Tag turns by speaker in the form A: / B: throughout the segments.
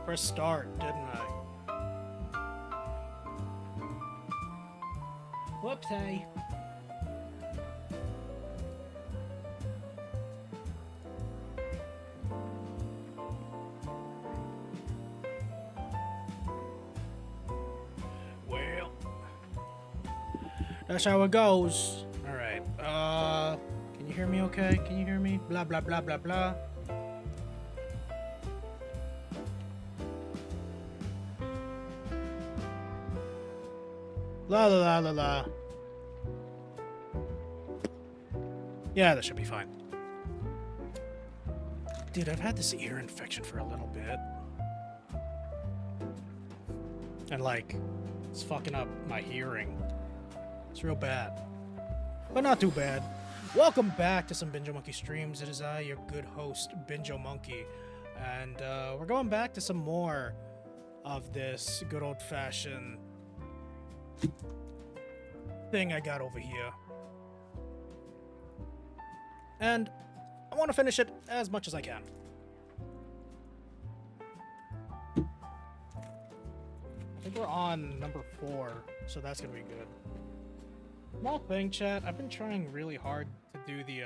A: press start, didn't I? Whoopsie. Well, that's how it goes. All right. Can you hear me okay? Can you hear me? Blah, blah, blah, blah, blah. La la la la la. Yeah, that should be fine. Dude, I've had this ear infection for a little bit. And, like, it's fucking up my hearing. It's real bad. But not too bad. Welcome back to some Binjo Monkey streams. It is I, your good host, Binjo Monkey. And we're going back to some more of this good old-fashioned thing I got over here. And I want to finish it as much as I can. I think we're on number 4, so that's gonna be good. Small thing, chat. I've been trying really hard to do the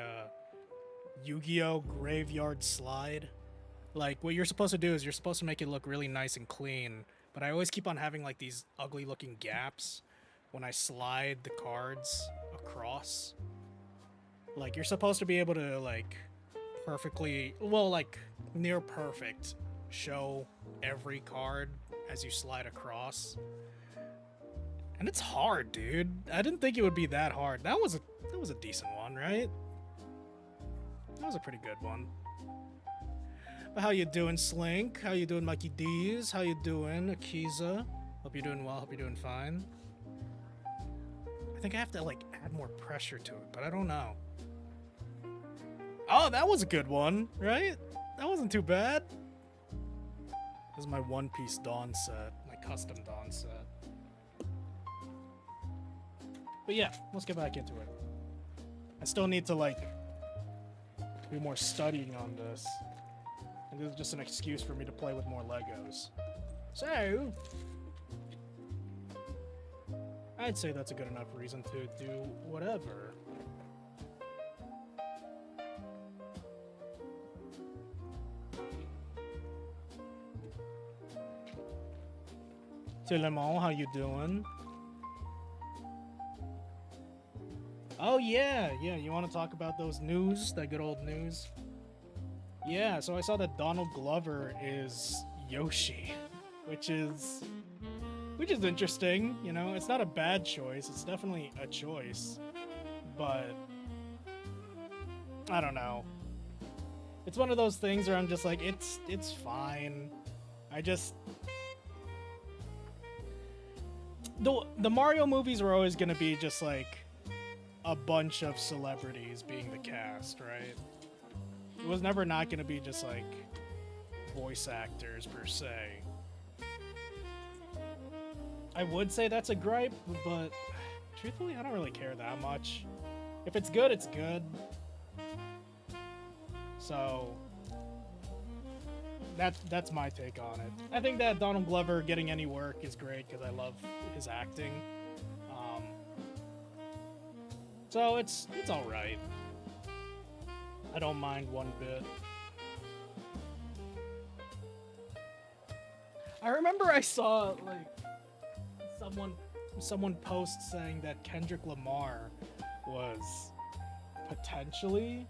A: Yu-Gi-Oh! Graveyard slide. Like, what you're supposed to do is you're supposed to make it look really nice and clean, but I always keep on having like these ugly looking gaps when I slide the cards across. Like, you're supposed to be able to, like, perfectly, well, like, near perfect, show every card as you slide across. And it's hard, dude. I didn't think it would be that hard. That was a decent one, right? That was a pretty good one. But how you doing, Slink? How you doing, Mikey D's? How you doing, Akiza? Hope you're doing well. Hope you're doing fine. I think I have to, like, add more pressure to it, but I don't know. Oh, that was a good one, right? That wasn't too bad. This is my one-piece Dawn set, my custom Dawn set. But yeah, let's get back into it. I still need to, like, do more studying on this. And this is just an excuse for me to play with more Legos. So, I'd say that's a good enough reason to do whatever. Lemon, how you doing? Oh yeah, you want to talk about those news, that good old news? Yeah, so I saw that Donald Glover is Yoshi, which is interesting, you know? It's not a bad choice, it's definitely a choice, but I don't know. It's one of those things where I'm just like, it's fine. The Mario movies were always gonna be just like a bunch of celebrities being the cast, right? It was never not gonna be just like voice actors per se. I would say that's a gripe, but truthfully, I don't really care that much. If it's good, it's good. So that's my take on it. I think that Donald Glover getting any work is great because I love his acting. So it's all right. I don't mind one bit. I remember I saw like someone post saying that Kendrick Lamar was potentially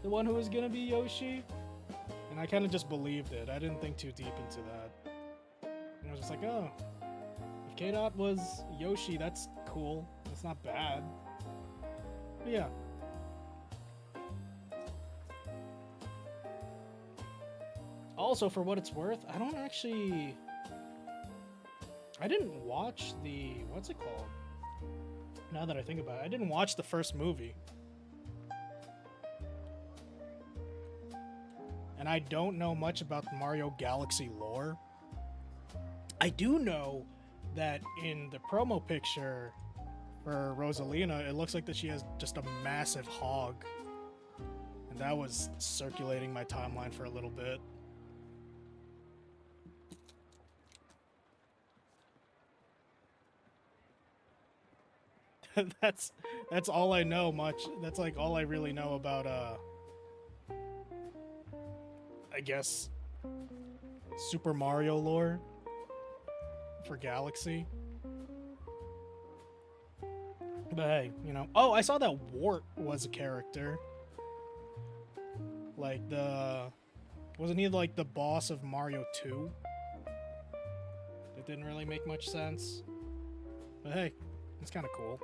A: the one who was gonna be Yoshi. And I kind of just believed it. I didn't think too deep into that. And I was just like, oh, if K-Dot was Yoshi, that's cool. That's not bad. But yeah. Also, for what it's worth, I didn't watch the, what's it called? Now that I think about it, I didn't watch the first movie. And I don't know much about the Mario Galaxy lore. I do know that in the promo picture for Rosalina, it looks like that she has just a massive hog. And that was circulating my timeline for a little bit. that's that's all I know much. That's like all I really know about I guess Super Mario lore for Galaxy. But hey, you know. Oh, I saw that Wart was a character. Like wasn't he like the boss of Mario 2? It didn't really make much sense. But hey, it's kind of cool.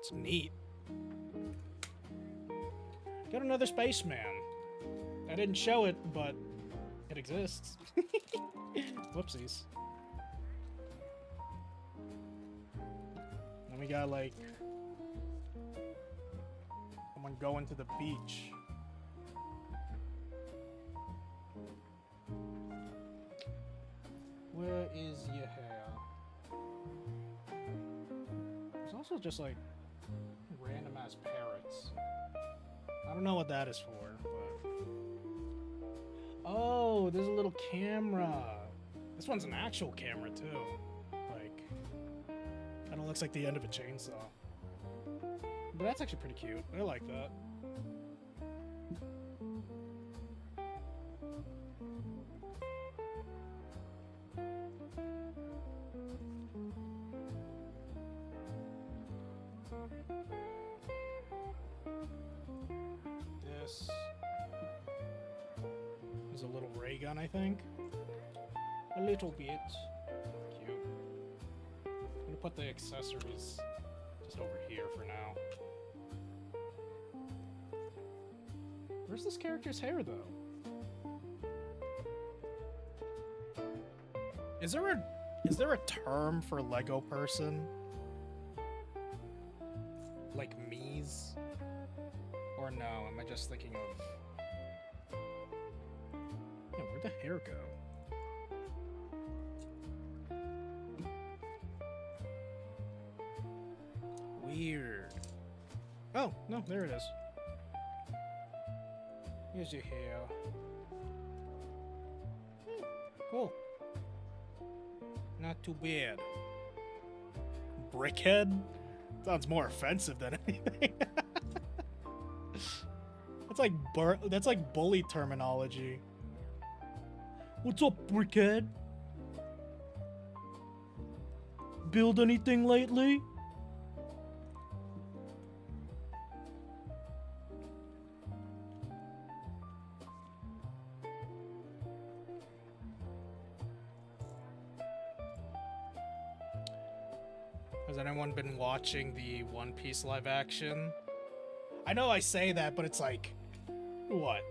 A: It's neat. Got another spaceman. I didn't show it, but it exists. Whoopsies. Then we got like someone going to the beach. Where is your hair? There's also just like random ass parrots. I don't know what that is for, but oh, there's a little camera. This one's an actual camera too. Like, kind of looks like the end of a chainsaw. But that's actually pretty cute. I like that. This is a little ray gun, I think. A little bit. Cute. I'm gonna put the accessories just over here for now. Where's this character's hair, though? Is there a term for Lego person? Like me's? Or no, am I just thinking of... Yeah, where'd the hair go? Weird. Oh, no, there it is. Here's your hair. Cool. Not too bad. Brickhead? Sounds more offensive than anything. That's like bully terminology. What's up, brickhead? Build anything lately? Has anyone been watching the One Piece live action? I know I say that, but it's like, what?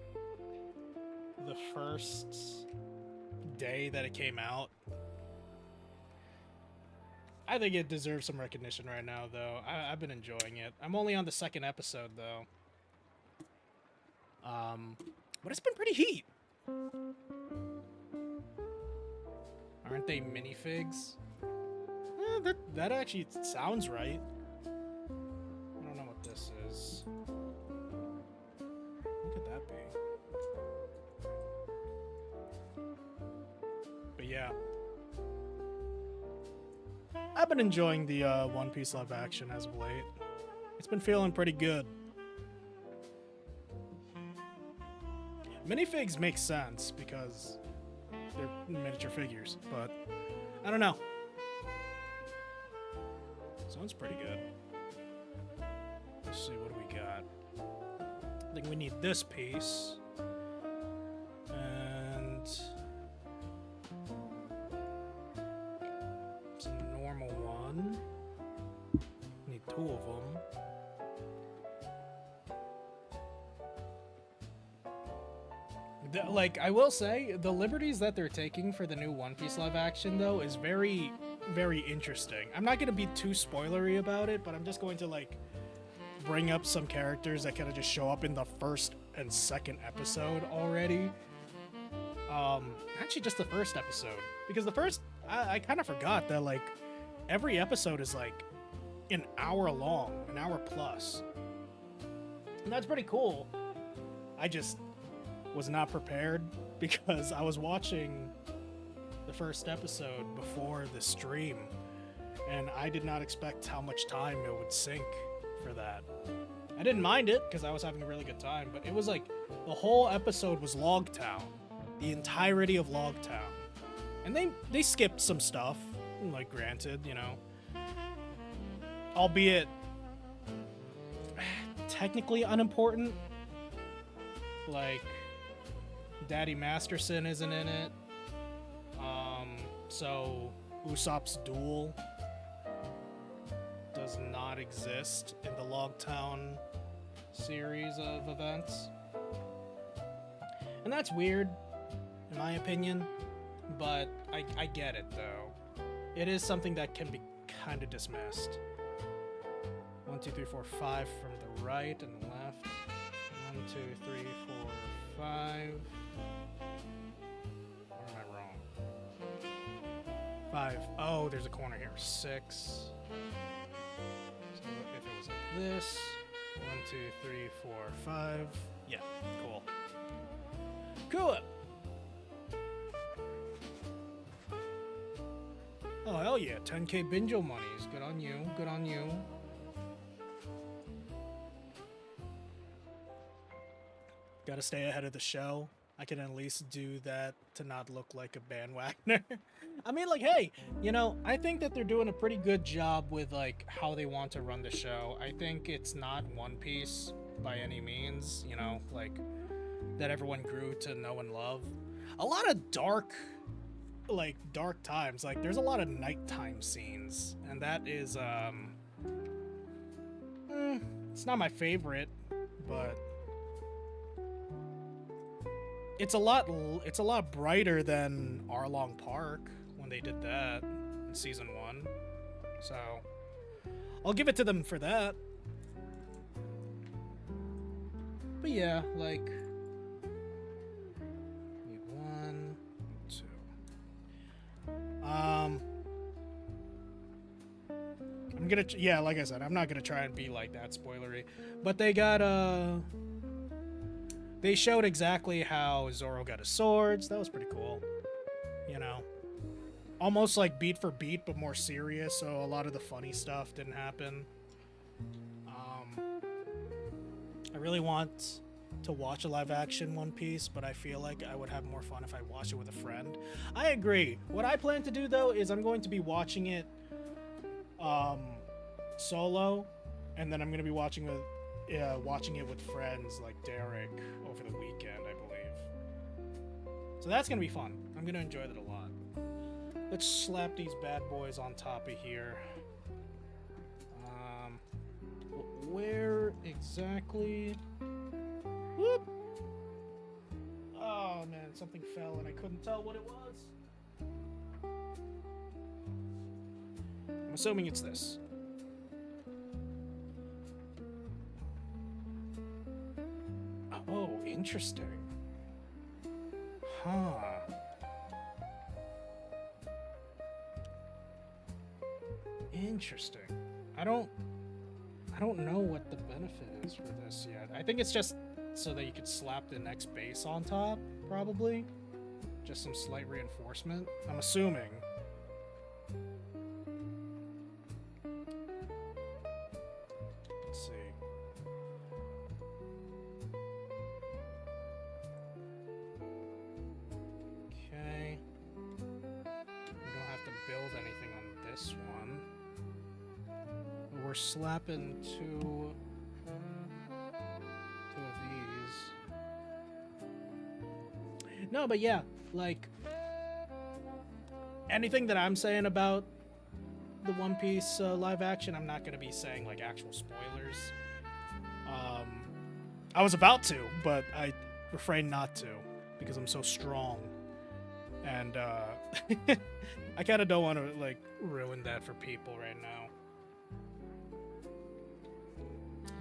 A: The first day that it came out? I think it deserves some recognition right now, though. I've been enjoying it. I'm only on the second episode, though. But it's been pretty heat. Aren't they minifigs? That actually sounds right. I don't know what this is. What could that be? But yeah. I've been enjoying the One Piece live action as of late. It's been feeling pretty good. Minifigs make sense because they're miniature figures, but I don't know. Sounds pretty good. Let's see, what do we got? I think we need this piece. And it's a normal one. Need two of them. Like, I will say, the liberties that they're taking for the new One Piece live action, though, is very, very interesting. I'm not going to be too spoilery about it, but I'm just going to, like, bring up some characters that kind of just show up in the first and second episode already. Actually, just the first episode. Because the first, I kind of forgot that, like, every episode is, like, an hour long, an hour plus. And that's pretty cool. I just was not prepared because I was watching the first episode before the stream, and I did not expect how much time it would sink for that. I didn't mind it because I was having a really good time, but it was like the whole episode was Logtown, the entirety of Logtown, and they skipped some stuff, like granted, you know, albeit technically unimportant, like Daddy Masterson isn't in it, so Usopp's duel does not exist in the Logtown series of events. And that's weird, in my opinion, but I get it, though. It is something that can be kind of dismissed. 1, 2, 3, 4, 5 from the right and the left. 1, 2, 3, 4, 5. Where am I wrong? 5. Oh, there's a corner here. 6. So if it was like this, 1, 2, 3, 4, 5. Yeah, cool. Cool. Oh, hell yeah. 10K Binjo monies. Good on you. Good on you. Gotta stay ahead of the show. I can at least do that to not look like a bandwagoner. I mean, like, hey, you know, I think that they're doing a pretty good job with, like, how they want to run the show. I think it's not One Piece by any means, you know, like, that everyone grew to know and love. A lot of dark times. Like, there's a lot of nighttime scenes, and that is, it's not my favorite, but it's a lot brighter than Arlong Park when they did that in season 1. So I'll give it to them for that. But yeah, like, need 1, 2. I'm gonna, yeah, like I said, I'm not gonna try and be like that spoilery, but they got they showed exactly how Zoro got his swords. That was pretty cool. You know, almost like beat for beat, but more serious. So a lot of the funny stuff didn't happen. I really want to watch a live action One Piece, but I feel like I would have more fun if I watched it with a friend. I agree. What I plan to do though is I'm going to be watching it solo, and then I'm going to be watching it with friends like Derek over the weekend, I believe. So that's going to be fun. I'm going to enjoy that a lot. Let's slap these bad boys on top of here. Where exactly? Whoop! Oh man, something fell and I couldn't tell what it was. I'm assuming it's this. Oh, interesting. Huh. Interesting. I don't know what the benefit is for this yet. I think it's just so that you could slap the next base on top, probably. Just some slight reinforcement. I'm assuming. Let's see. Okay. We don't have to build anything on this one. We're slapping two of these. No, but yeah, like, anything that I'm saying about the One Piece live action, I'm not going to be saying, like, actual spoilers. I was about to, but I refrained not to, because I'm so strong. And, I kind of don't want to, like, ruin that for people right now.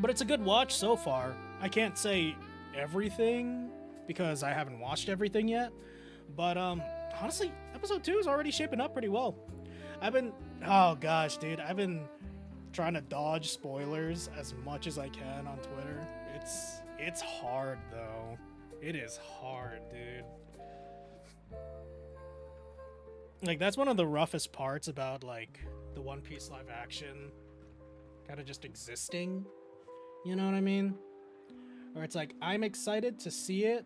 A: But it's a good watch so far. I can't say everything because I haven't watched everything yet. But honestly, episode 2 is already shaping up pretty well. Oh gosh, dude, I've been trying to dodge spoilers as much as I can on Twitter. It's hard though. It is hard, dude. Like, that's one of the roughest parts about, like, the One Piece live action kind of just existing. You know what I mean? Or it's like, I'm excited to see it,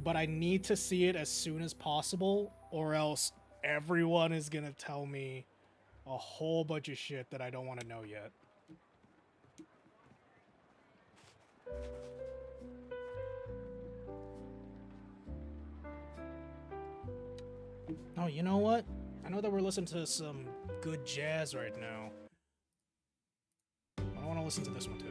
A: but I need to see it as soon as possible, or else everyone is gonna tell me a whole bunch of shit that I don't want to know yet. Oh, you know what? I know that we're listening to some good jazz right now. I want to listen to this one too.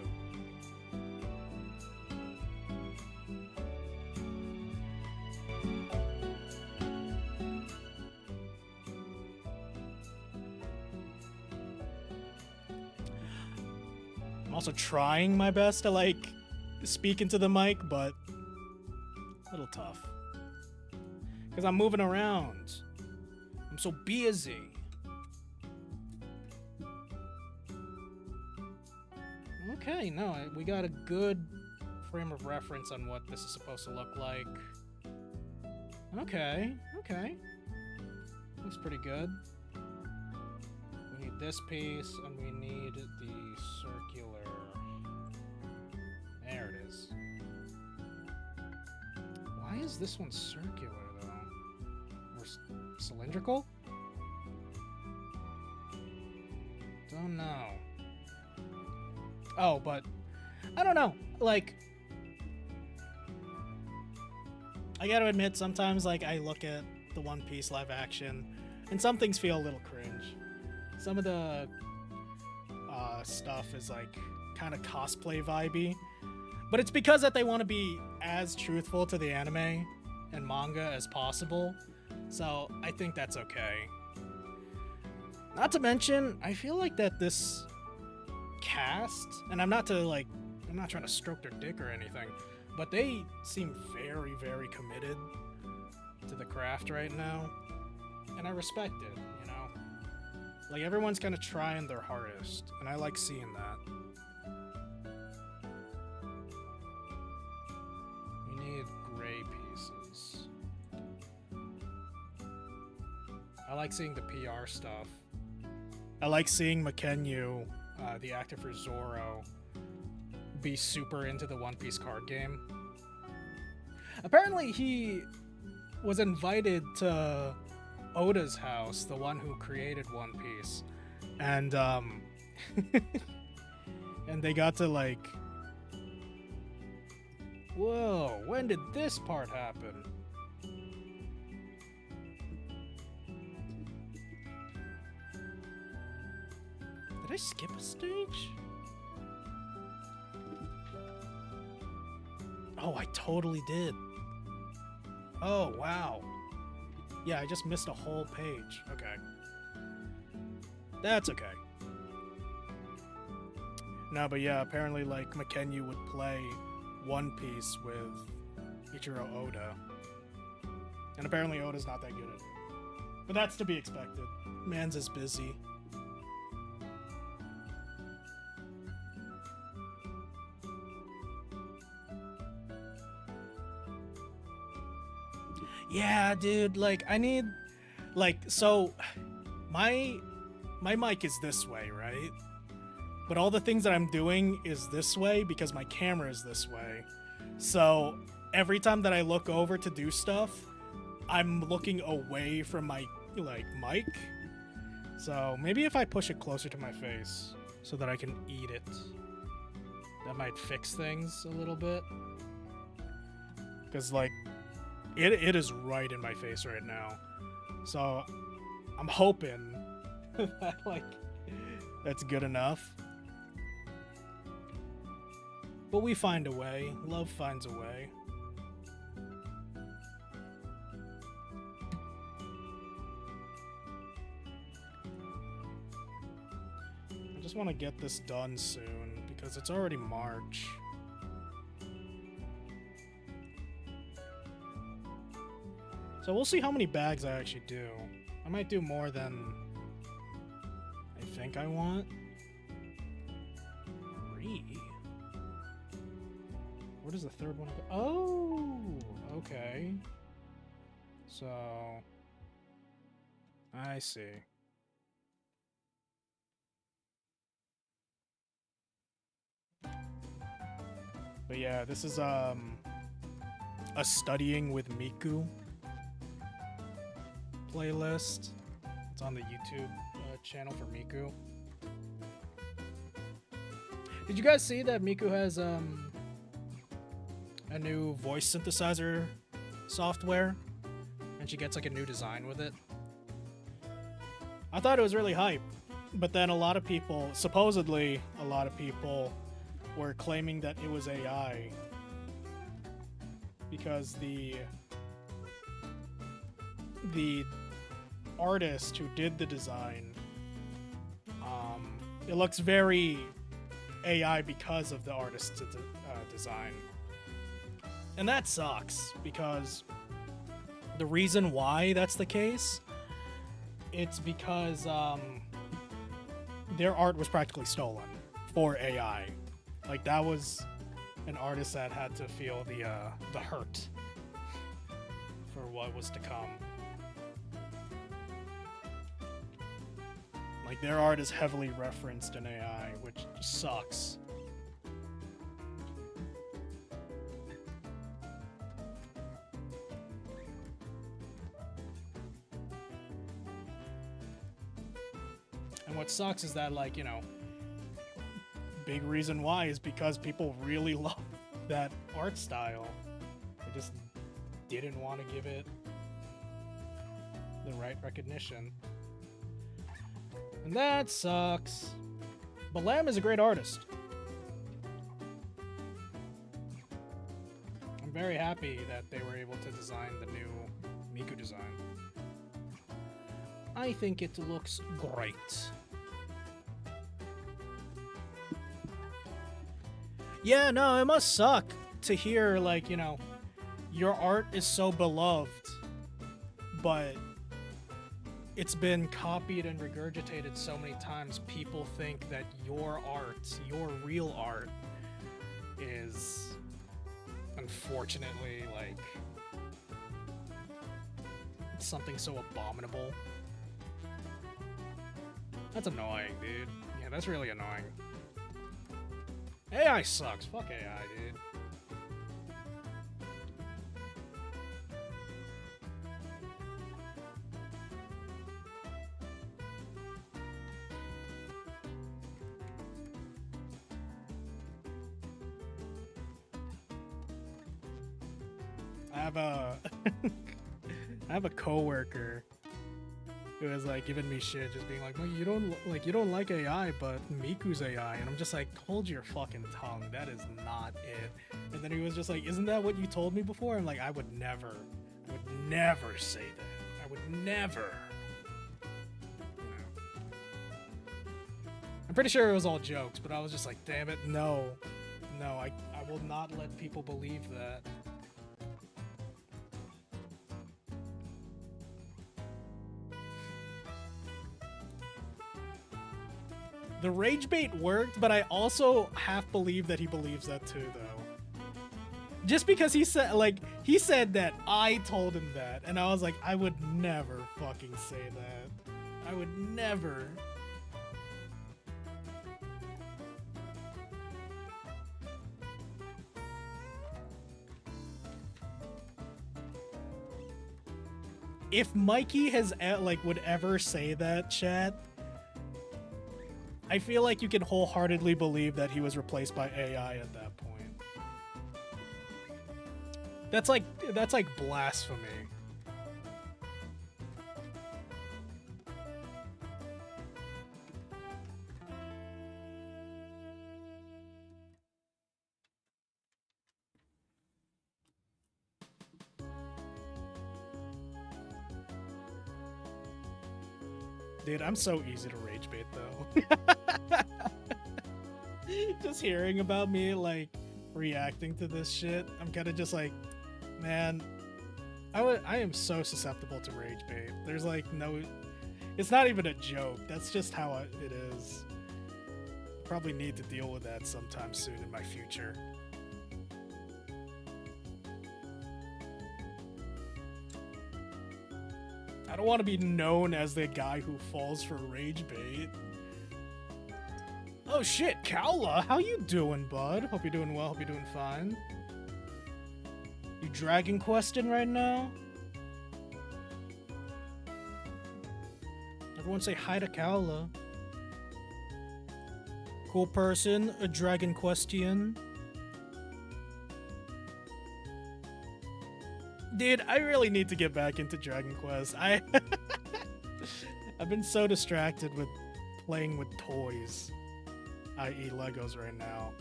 A: I'm also trying my best to like speak into the mic, but a little tough. Because I'm moving around. I'm so busy. Okay, no, we got a good frame of reference on what this is supposed to look like. Okay. Looks pretty good. We need this piece, and we need the circular. There it is. Why is this one circular, though? Or cylindrical? Don't know. Oh, but I don't know. Like, I gotta admit, sometimes like I look at the One Piece live action, and some things feel a little cringe. Some of the stuff is like kind of cosplay vibey, but it's because that they want to be as truthful to the anime and manga as possible. So I think that's okay. Not to mention, I feel like that this cast, and I'm not trying to stroke their dick or anything, but they seem very, very committed to the craft right now, and I respect it, you know? Like, everyone's kind of trying their hardest, and I like seeing that. We need gray pieces. I like seeing the PR stuff. I like seeing Makenyu, the actor for Zoro, be super into the One Piece card game. Apparently he was invited to Oda's house, the one who created One Piece, and and they got to like, whoa, when did this part happen? Did I skip a stage? Oh, I totally did. Oh, wow. Yeah, I just missed a whole page. Okay. That's okay. No, but yeah, apparently, like, Makenyu would play One Piece with Ichiro Oda. And apparently Oda's not that good at it. But that's to be expected. Man's is busy. Yeah, dude, like, I need, like, so, my mic is this way, right? But all the things that I'm doing is this way because my camera is this way. So, every time that I look over to do stuff, I'm looking away from my, like, mic. So, maybe if I push it closer to my face so that I can eat it, that might fix things a little bit. Because, like, It is right in my face right now. So I'm hoping that, like, that's good enough. But we find a way. Love finds a way. I just want to get this done soon because it's already March. So we'll see how many bags I actually do. I might do more than I think I want. 3? Where does the third one go? Oh, okay. So, I see. But yeah, this is a studying with Miku playlist. It's on the YouTube channel for Miku. Did you guys see that Miku has a new voice synthesizer software, and she gets like a new design with it? I thought it was really hype, but then a lot of people, supposedly a lot of people, were claiming that it was AI because the artist who did the design, it looks very AI because of the artist's design. And that sucks, because the reason why that's the case, it's because their art was practically stolen for AI. Like, that was an artist that had to feel the hurt for what was to come. Like, their art is heavily referenced in AI, which sucks. And what sucks is that, like, you know, big reason why is because people really love that art style. They just didn't want to give it the right recognition. And that sucks. But Lamb is a great artist. I'm very happy that they were able to design the new Miku design. I think it looks great. Yeah, no, it must suck to hear, like, you know, your art is so beloved, but it's been copied and regurgitated so many times, people think that your art, your real art, is unfortunately, like, something so abominable. That's annoying, dude. Yeah, that's really annoying. AI sucks. Fuck AI, dude. I have a coworker who was like giving me shit, just being like, "No, you don't like AI, but Miku's AI," and I'm just like, "Hold your fucking tongue. That is not it." And then he was just like, "Isn't that what you told me before?" I'm like, I would never say that. I would never. You know. I'm pretty sure it was all jokes, but I was just like, damn it, no, I will not let people believe that. The rage bait worked, but I also half believe that he believes that too, though. Just because he said that I told him that, and I was like, I would never fucking say that. I would never. If Mikey would ever say that, chat, I feel like you can wholeheartedly believe that he was replaced by AI at that point. That's like blasphemy. Dude, I'm so easy to rage bait though. Just hearing about me like reacting to this shit, I'm kind of just like, man, I am so susceptible to rage bait. There's like no, it's not even a joke. That's just how it is. Probably need to deal with that sometime soon in my future. I don't want to be known as the guy who falls for rage bait. Oh shit, Kaula, how you doing, bud? Hope you're doing well, hope you're doing fine. You Dragon Questing right now? Everyone say hi to Kaula. Cool person, a Dragon Question. Dude, I really need to get back into Dragon Quest. I've been so distracted with playing with toys, i.e. Legos right now.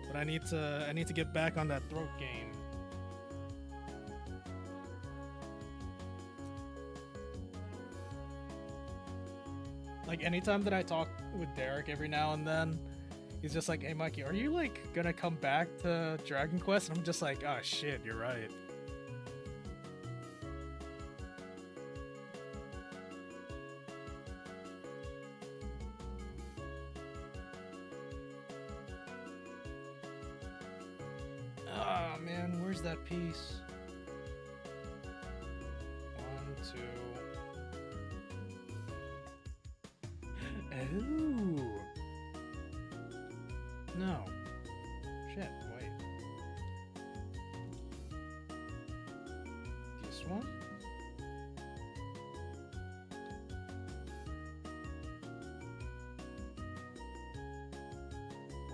A: But I need to get back on that throat game. Like anytime that I talk with Derek every now and then, he's just like, "Hey Mikey, are you like gonna come back to Dragon Quest?" And I'm just like, "Oh shit, you're right." Ah man, where's that piece? 1, 2. Ooh. No. Shit, wait. This one?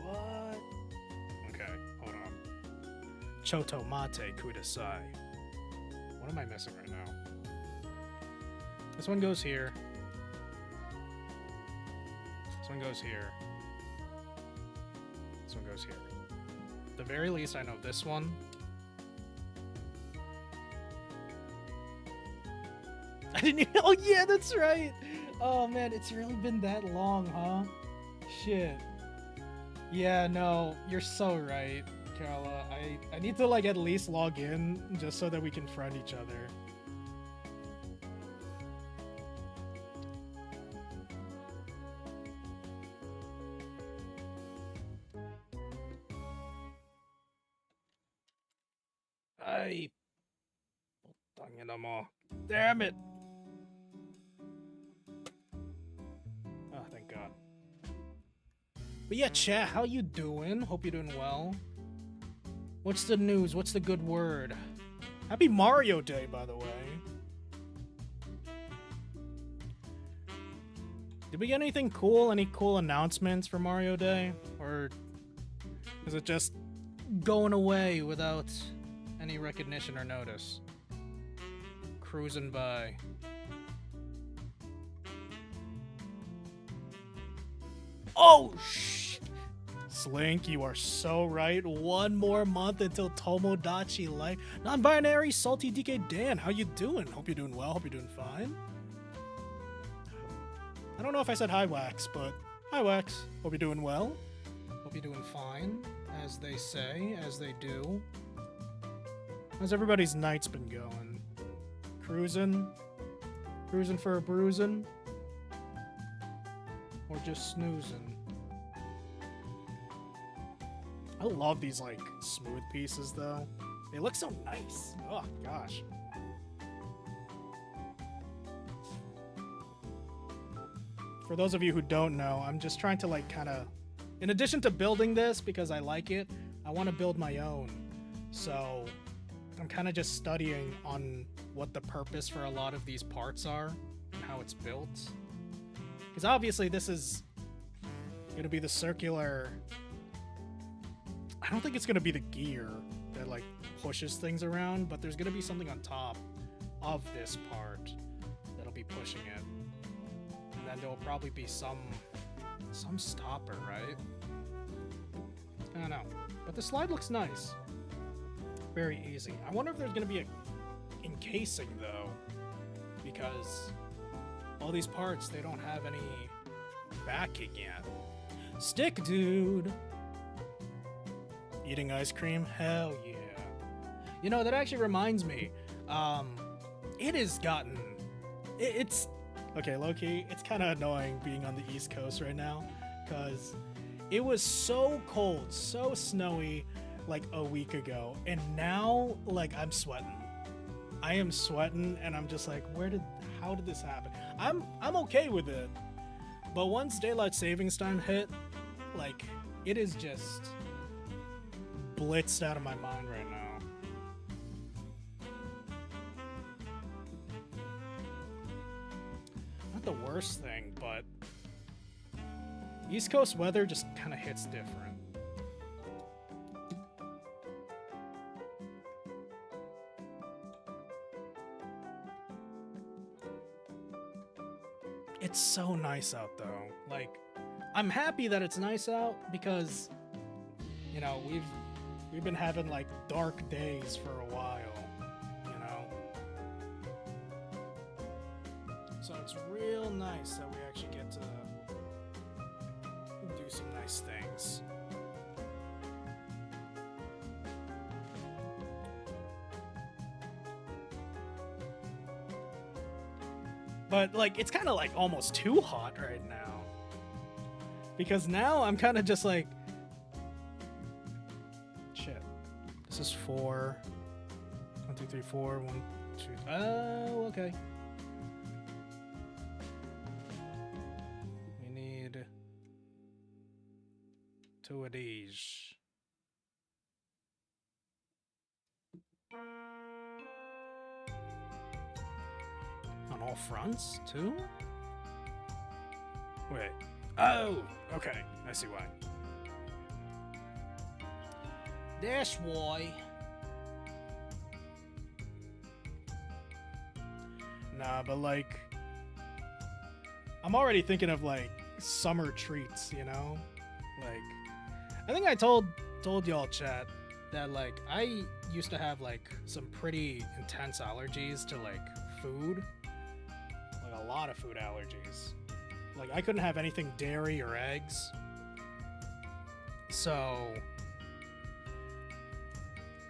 A: What? Okay, hold on. Choto mate kudasai. What am I missing right now? This one goes here. This one goes here. This one goes here. At the very least, I know this one. I didn't even. Oh, yeah, that's right. Oh, man, it's really been that long, huh? Shit. Yeah, no, you're so right, Carla. I need to, like, at least log in just so that we can friend each other. Damn it! Oh, thank God. But yeah, chat, how you doing? Hope you're doing well. What's the news? What's the good word? Happy Mario Day, by the way. Did we get anything cool? Any cool announcements for Mario Day? Or is it just going away without any recognition or notice? Cruising by. Oh, shh! Slink, you are so right. One more month until Tomodachi Life. Non-binary, Salty DK Dan, how you doing? Hope you're doing well. Hope you're doing fine. I don't know if I said hi, Wax, but hi, Wax. Hope you're doing well. Hope you're doing fine, as they say, as they do. How's everybody's night's been going? Cruising? Cruising for a bruising? Or just snoozing? I love these, like, smooth pieces, though. They look so nice. Oh, gosh. For those of you who don't know, I'm just trying to, like, kind of... In addition to building this, because I like it, I want to build my own. So, I'm kind of just studying on what the purpose for a lot of these parts are and how it's built. Because obviously this is going to be the circular... I don't think it's going to be the gear that like pushes things around, but there's going to be something on top of this part that'll be pushing it. And then there'll probably be some stopper, right? I don't know. But the slide looks nice. Very easy. I wonder if there's going to be a encasing though, because all these parts, they don't have any backing yet. Stick dude! Eating ice cream? Hell yeah. You know, that actually reminds me, it has gotten, it's, okay, low-key, it's kind of annoying being on the East Coast right now, because it was so cold, so snowy, like a week ago, and now, like, I'm sweating. I am sweating, and I'm just like, how did this happen? I'm okay with it, But once daylight savings time hit, like, it is just blitzed out of my mind right now. Not the worst thing, but East Coast weather just kind of hits different. It's so nice out though. Like, I'm happy that it's nice out because, you know, we've been having like dark days for a while, you know. So it's real nice that we actually get to do some nice things. But, like, it's kind of, like, almost too hot right now. Because now I'm kind of just, like... Shit. This is 4. 1, 2, 3, 4. 1, 2... Oh, okay. We need 2 of these. On all fronts, too? Wait. Oh! Okay, I see why. That's why. Nah, but like... I'm already thinking of, like, summer treats, you know? Like... I think I told y'all, chat, that, like, I used to have, like, some pretty intense allergies to, like, food. A lot of food allergies. Like, I couldn't have anything dairy or eggs. So,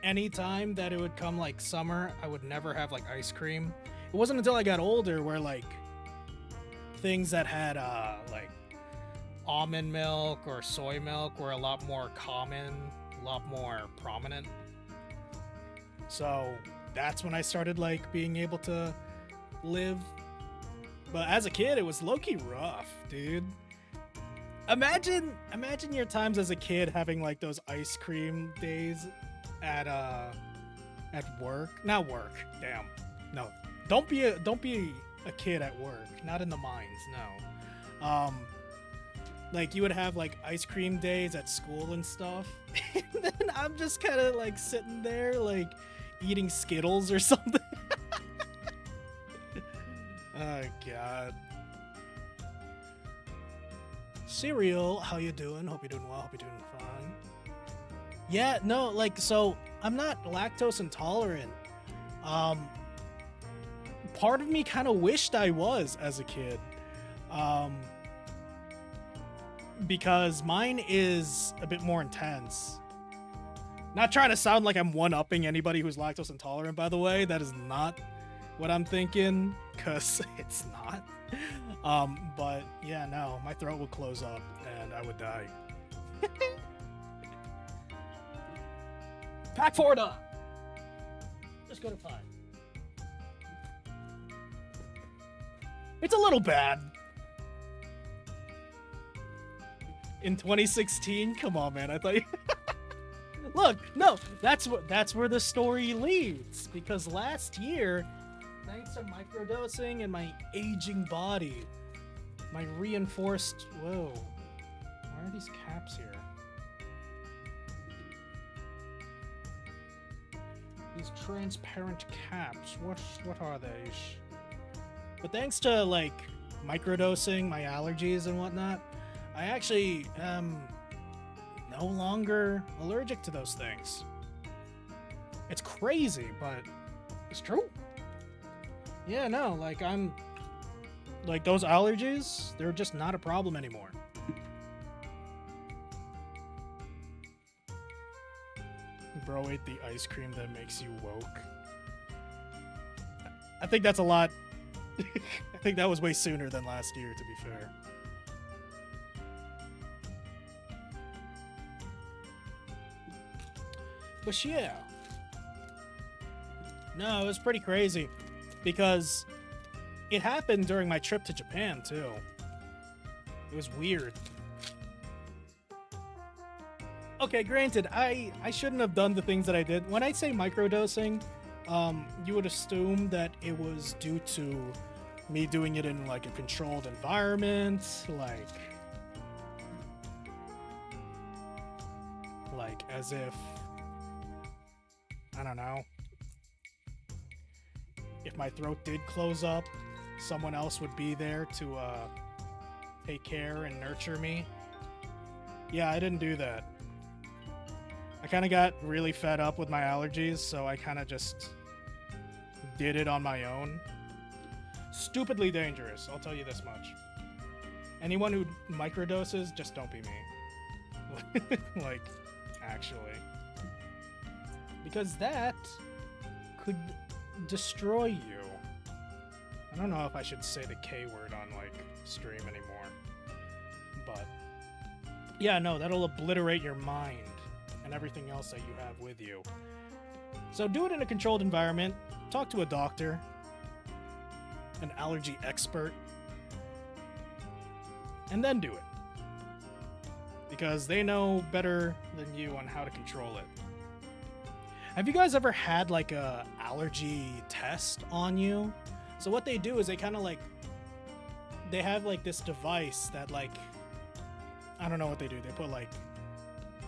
A: anytime that it would come, like, summer, I would never have, like, ice cream. It wasn't until I got older where, like, things that had, like, almond milk or soy milk were a lot more common, a lot more prominent. So, that's when I started, like, being able to live. But as a kid, it was low-key rough, dude. Imagine your times as a kid having like those ice cream days at work. Not work. Damn. No. Don't be a kid at work. Not in the mines. No. Like you would have like ice cream days at school and stuff, and then I'm just kind of like sitting there like eating Skittles or something. Oh, God. Cereal, how you doing? Hope you're doing well. Hope you're doing fine. Yeah, no, like, so, I'm not lactose intolerant. Part of me kind of wished I was as a kid. Because mine is a bit more intense. Not trying to sound like I'm one-upping anybody who's lactose intolerant, by the way. That is not what I'm thinking, because it's not. But yeah, no, my throat would close up and I would die. Pack forward up. Just go to 5. It's a little bad. In 2016, come on, man. I thought you... Look, no, that's where the story leads, because last year, thanks to microdosing and my aging body, my reinforced... Whoa. Why are these caps here? These transparent caps. What are these? But thanks to, like, microdosing, my allergies and whatnot, I actually am no longer allergic to those things. It's crazy, but it's true. Yeah, no, like, I'm... Like, those allergies, they're just not a problem anymore. Bro ate the ice cream that makes you woke. I think that's a lot... I think that was way sooner than last year, to be fair. But yeah. No, it was pretty crazy. Because it happened during my trip to Japan, too. It was weird. Okay, granted, I shouldn't have done the things that I did. When I say microdosing, you would assume that it was due to me doing it in like a controlled environment, like as if, I don't know, if my throat did close up, someone else would be there to take care and nurture me. Yeah, I didn't do that. I kind of got really fed up with my allergies, so I kind of just did it on my own. Stupidly dangerous, I'll tell you this much. Anyone who microdoses, just don't be me. Like, actually. Because that could destroy you. I don't know if I should say the K word on, like, stream anymore. But, yeah, no, that'll obliterate your mind and everything else that you have with you. So do it in a controlled environment. Talk to a doctor, an allergy expert, and then do it. Because they know better than you on how to control it. Have you guys ever had like a allergy test on you? So what they do is they kind of like, they have like this device that like, I don't know what they do. They put like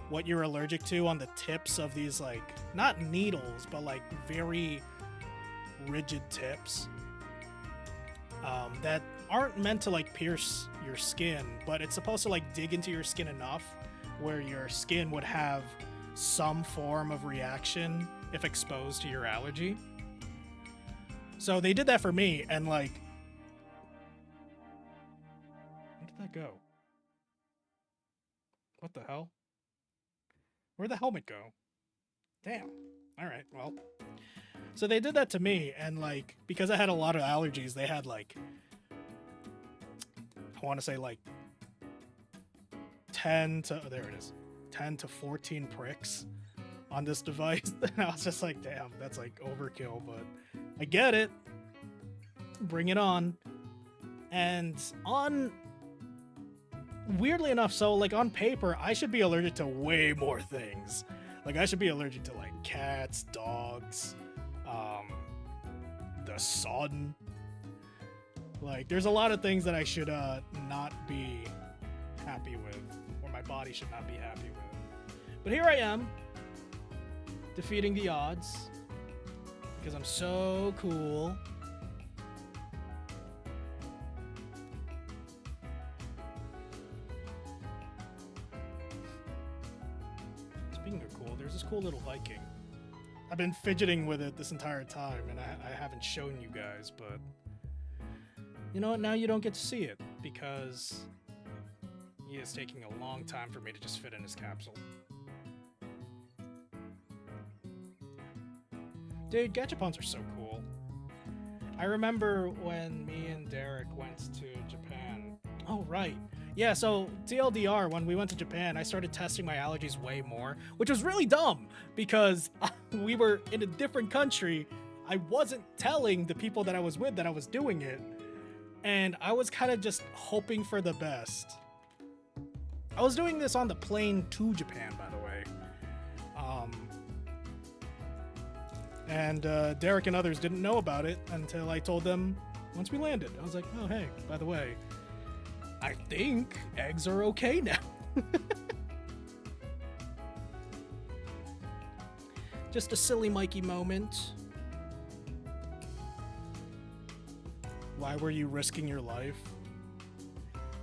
A: what you're allergic to on the tips of these like, not needles, but like very rigid tips that aren't meant to like pierce your skin, but it's supposed to like dig into your skin enough where your skin would have some form of reaction if exposed to your allergy. So they did that for me, and like, where did that go? What the hell? Where'd the helmet go? Damn. All right, well. So they did that to me, and like, because I had a lot of allergies, they had like, I want to say like 10 to 14 pricks on this device. And I was just like, damn, that's like overkill, but I get it. Bring it on. And weirdly enough, so like on paper, I should be allergic to way more things. Like I should be allergic to like cats, dogs, the sun. Like there's a lot of things that I should not be happy with, or my body should not be happy with. But here I am, defeating the odds, because I'm so cool. Speaking of cool, there's this cool little Viking. I've been fidgeting with it this entire time, and I haven't shown you guys, but you know what? Now you don't get to see it, because he is taking a long time for me to just fit in his capsule. Dude, Gachapons are so cool. I remember when me and Derek went to Japan. Oh, right. Yeah, so TLDR, when we went to Japan, I started testing my allergies way more, which was really dumb because we were in a different country. I wasn't telling the people that I was with that I was doing it, and I was kind of just hoping for the best. I was doing this on the plane to Japan, by the way. And Derek and others didn't know about it until I told them once we landed. I was like, oh, hey, by the way, I think eggs are okay now. Just a silly Mikey moment. Why were you risking your life?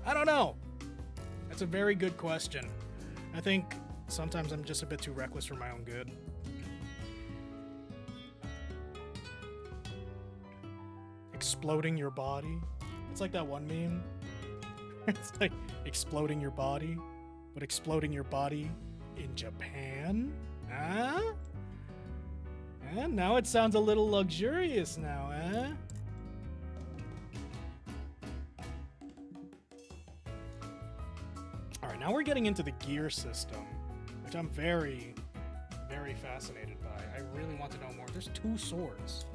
A: I don't know. That's a very good question. I think sometimes I'm just a bit too reckless for my own good. Exploding your body. It's like that one meme. It's like exploding your body, but exploding your body in Japan? Huh? And now it sounds a little luxurious now, eh? Alright, now we're getting into the gear system, which I'm very, very fascinated by. I really want to know more. There's 2 swords.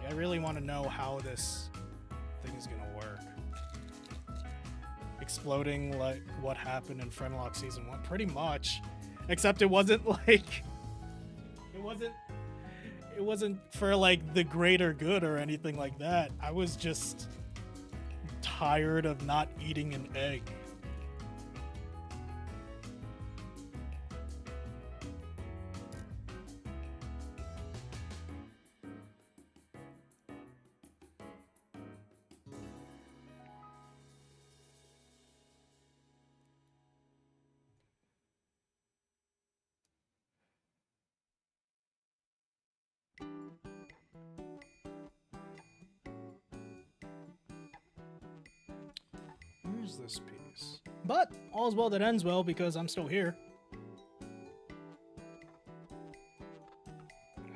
A: I really want to know how this thing is gonna work. Exploding like what happened in Friendlock Season 1, pretty much. Except it wasn't like... It wasn't for like the greater good or anything like that. I was just tired of not eating an egg. Where's this piece? But all's well that ends well because I'm still here.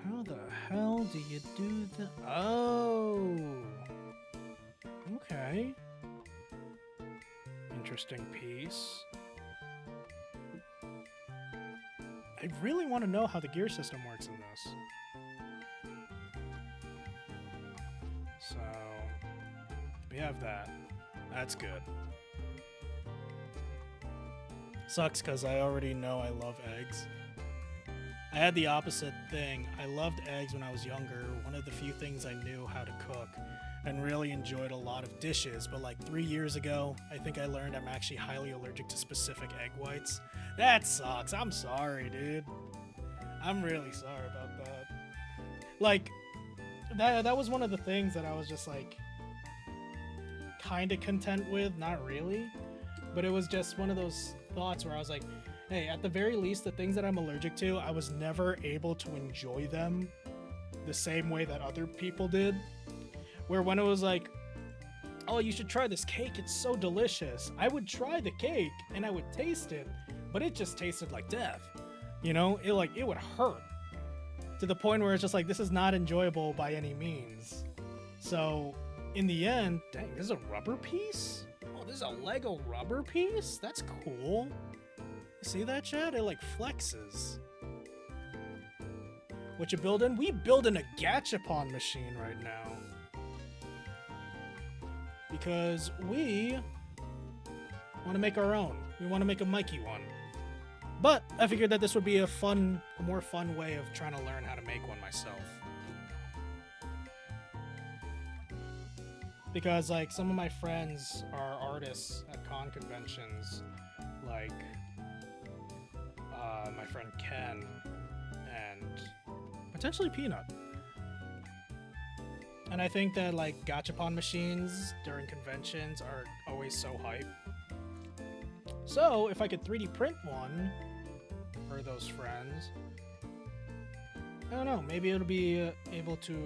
A: How the hell do you do that? Oh. Okay. Interesting piece. I really want to know how the gear system works in this. So, we have that. That's good. Sucks because I already know I love eggs. I had the opposite thing. I loved eggs when I was younger. One of the few things I knew how to cook and really enjoyed a lot of dishes. But like 3 years ago, I think I learned I'm actually highly allergic to specific egg whites. That sucks. I'm sorry, dude. I'm really sorry about that. Like, that was one of the things that I was just like kind of content with. Not really. But it was just one of those thoughts where I was like, hey, at the very least, the things that I'm allergic to, I was never able to enjoy them the same way that other people did. Where when it was like, oh, you should try this cake, it's so delicious. I would try the cake and I would taste it, but it just tasted like death. You know, it would hurt to the point where it's just like, this is not enjoyable by any means. So in the end, dang, this is a rubber piece? Oh, this is a Lego rubber piece? That's cool. See that, chat? It like flexes. What you building? We building a Gachapon machine right now. Because we want to make our own. We want to make a Mikey one. But I figured that this would be a more fun way of trying to learn how to make one myself. Because like some of my friends are artists at con conventions, like my friend Ken and potentially Peanut. And I think that like Gachapon machines during conventions are always so hype. So if I could 3D print one for those friends, I don't know, maybe it'll be able to,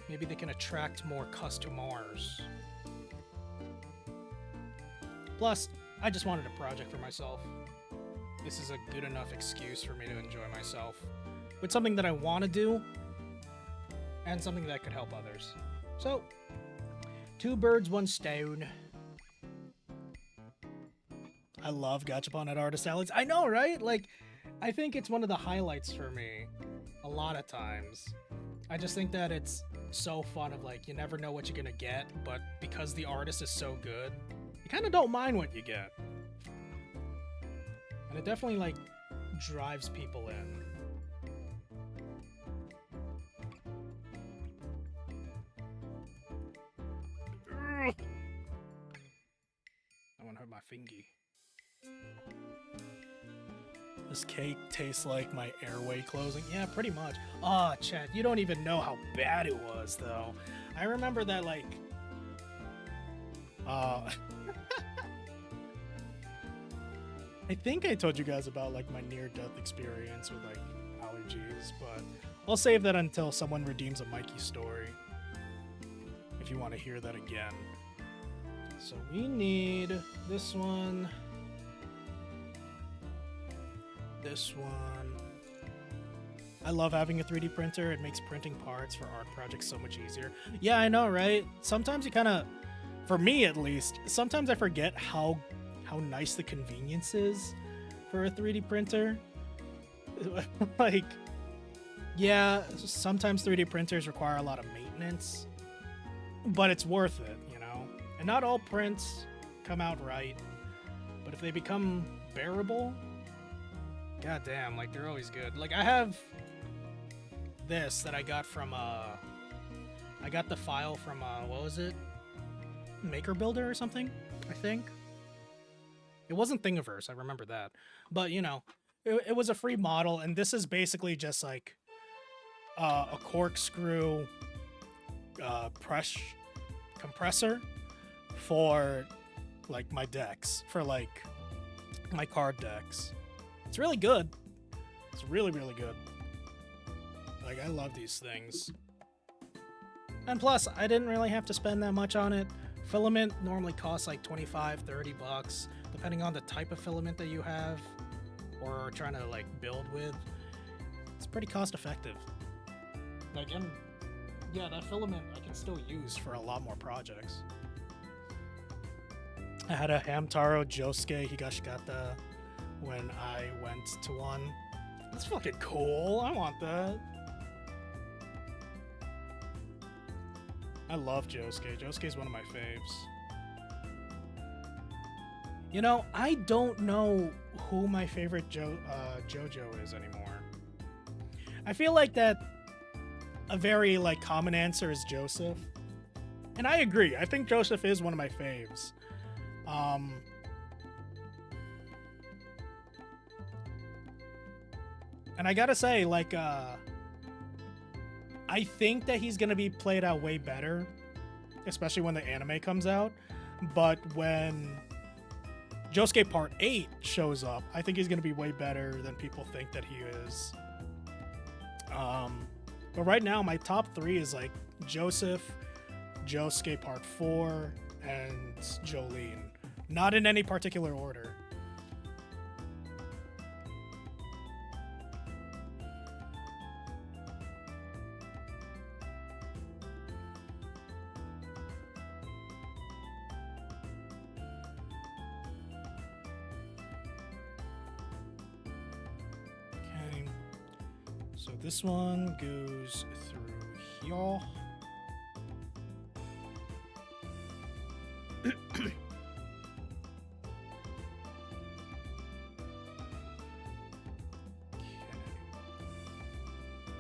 A: maybe they can attract more customers. Plus, I just wanted a project for myself. This is a good enough excuse for me to enjoy myself with something that I want to do and something that could help others. So, 2 birds, 1 stone. I love Gachapon at Artist Alex. I know, right? Like, I think it's one of the highlights for me a lot of times. I just think that it's so fun of like, you never know what you're gonna get, but because the artist is so good, you kind of don't mind what you get. And it definitely like drives people in. I want to hurt my fingy. This cake tastes like my airway closing. Yeah, pretty much. Ah, chat, you don't even know how bad it was, though. I remember that, like... I think I told you guys about, like, my near-death experience with, like, allergies, but I'll save that until someone redeems a Mikey story. If you want to hear that again. So we need this one... this one. I love having a 3D printer. It makes printing parts for art projects so much easier. Yeah, I know, right? Sometimes you kind of, for me at least, sometimes I forget how nice the convenience is for a 3D printer. Like, yeah, sometimes 3D printers require a lot of maintenance, but it's worth it, you know? And not all prints come out right, but if they become bearable, goddamn, like they're always good. Like I have this that I got from I got the file from what was it? Maker Builder or something, I think. It wasn't Thingiverse, I remember that. But you know, it was a free model, and this is basically just like a corkscrew press compressor for like my decks, for like my card decks. It's really good. It's really, really good. Like, I love these things. And plus, I didn't really have to spend that much on it. Filament normally costs like 25, 30 bucks, depending on the type of filament that you have or are trying to like build with. It's pretty cost effective. Like, and yeah, that filament I can still use for a lot more projects. I had a Hamtaro Josuke Higashikata when I went to one. That's fucking cool. I want that. I love Josuke. Josuke's one of my faves. You know, I don't know who my favorite JoJo is anymore. I feel like that a very like common answer is Joseph. And I agree. I think Joseph is one of my faves. And I gotta say, like, I think that he's gonna be played out way better, especially when the anime comes out. But when Josuke Part 8 shows up, I think he's gonna be way better than people think that he is. But right now, my top 3 is like Joseph, Josuke Part 4, and Jolene. Not in any particular order. Okay. So this one goes through here.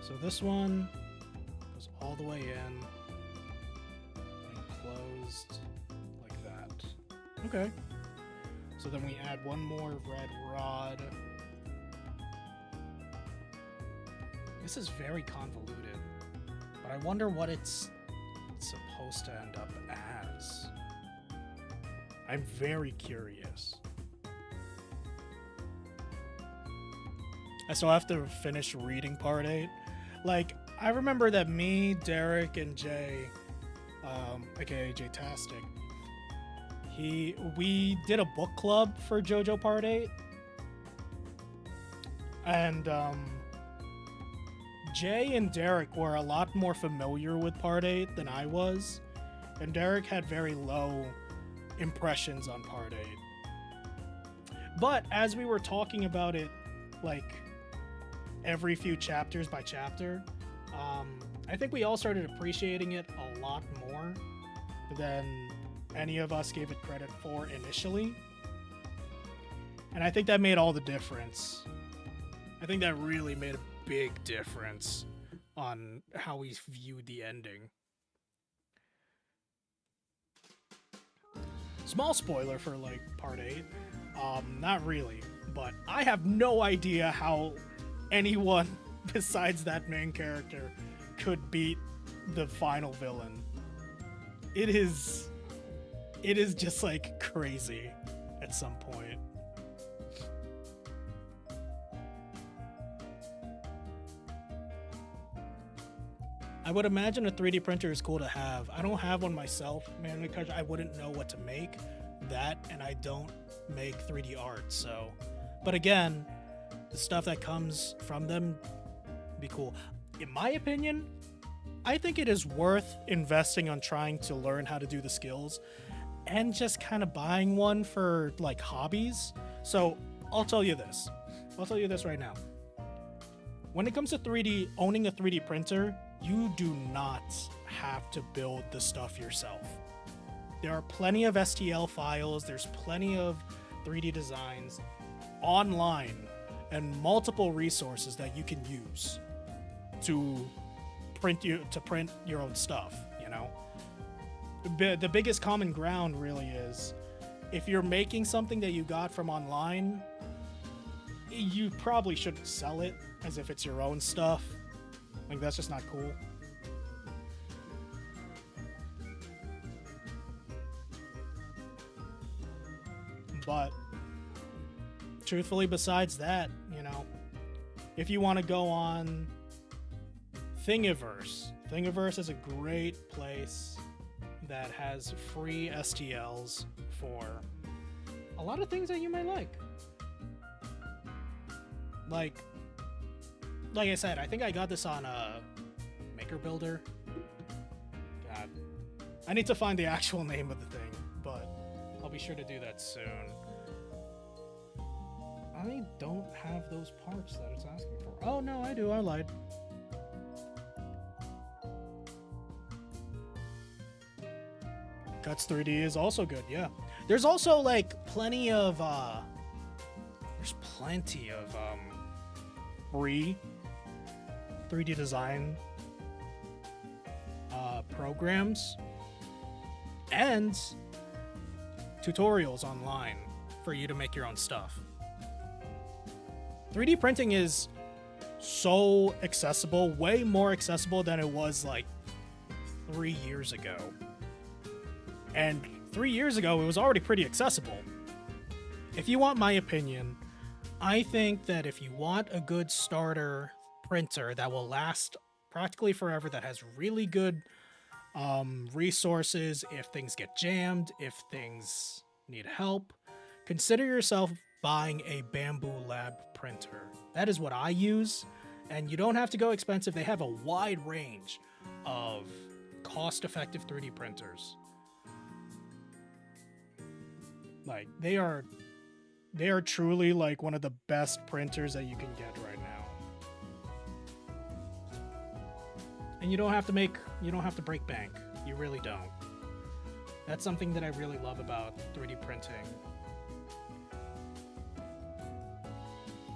A: So this one goes all the way in and closed like that. Okay. So then we add one more red rod. This is very convoluted, but I wonder what it's supposed to end up as. I'm very curious. I still have to finish reading Part 8. Like, I remember that me, Derek, and Jay, aka Jay-tastic, we did a book club for JoJo Part 8. And, Jay and Derek were a lot more familiar with Part 8 than I was. And Derek had very low impressions on Part 8. But as we were talking about it, like, every few chapters by chapter, I think we all started appreciating it a lot more than any of us gave it credit for initially. And I think that made all the difference. I think that really made a big difference on how we viewed the ending. Small spoiler for like Part 8. Not really, but I have no idea how anyone besides that main character could beat the final villain. It is just like crazy at some point. I would imagine a 3D printer is cool to have. I don't have one myself, mainly because I wouldn't know what to make. That, and I don't make 3D art, so. But again, the stuff that comes from them be cool. In my opinion, I think it is worth investing on trying to learn how to do the skills and just kind of buying one for like hobbies. So I'll tell you this. I'll tell you this right now. When it comes to 3D, owning a 3D printer, you do not have to build the stuff yourself. There are plenty of STL files, there's plenty of 3D designs online, and multiple resources that you can use to print your own stuff, you know? The biggest common ground really is if you're making something that you got from online, you probably shouldn't sell it as if it's your own stuff. Like, that's just not cool. But truthfully, besides that, you know, if you want to go on Thingiverse is a great place that has free STLs for a lot of things that you might like. Like I said, I think I got this on a Maker Builder. God, I need to find the actual name of the thing, but I'll be sure to do that soon. I don't have those parts that it's asking for. Oh no, I do. I lied. Guts 3D is also good, yeah. There's also like plenty of free 3D design programs and tutorials online for you to make your own stuff. 3D printing is so accessible, way more accessible than it was like 3 years ago. And 3 years ago, it was already pretty accessible. If you want my opinion, I think that if you want a good starter printer that will last practically forever, that has really good resources, if things get jammed, if things need help, consider yourself buying a Bamboo Lab printer. That is what I use, and you don't have to go expensive. They have a wide range of cost-effective 3D printers. Like, they are truly like one of the best printers that you can get right now. And you don't have to break bank. You really don't. That's something that I really love about 3D printing.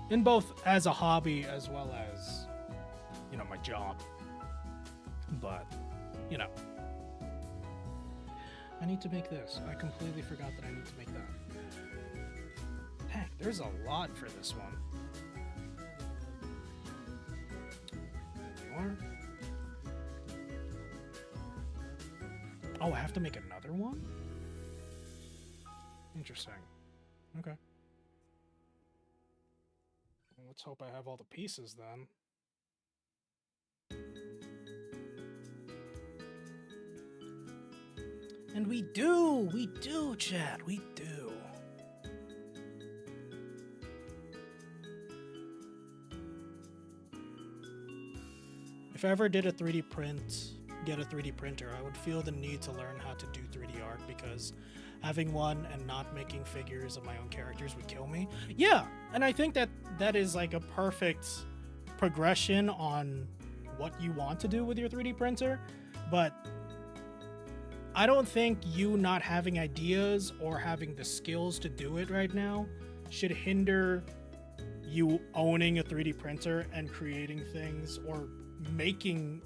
A: In both as a hobby as well as, you know, my job. But, you know. I need to make this. I completely forgot that I need to make that. Heck, there's a lot for this one. More. Oh, I have to make another one? Interesting. Okay. Well, let's hope I have all the pieces then. And we do, chat, we do. If I ever did a 3D print, get a 3D printer, I would feel the need to learn how to do 3D art, because having one and not making figures of my own characters would kill me. Yeah, and I think that is like a perfect progression on what you want to do with your 3D printer, but I don't think you not having ideas or having the skills to do it right now should hinder you owning a 3D printer and creating things or making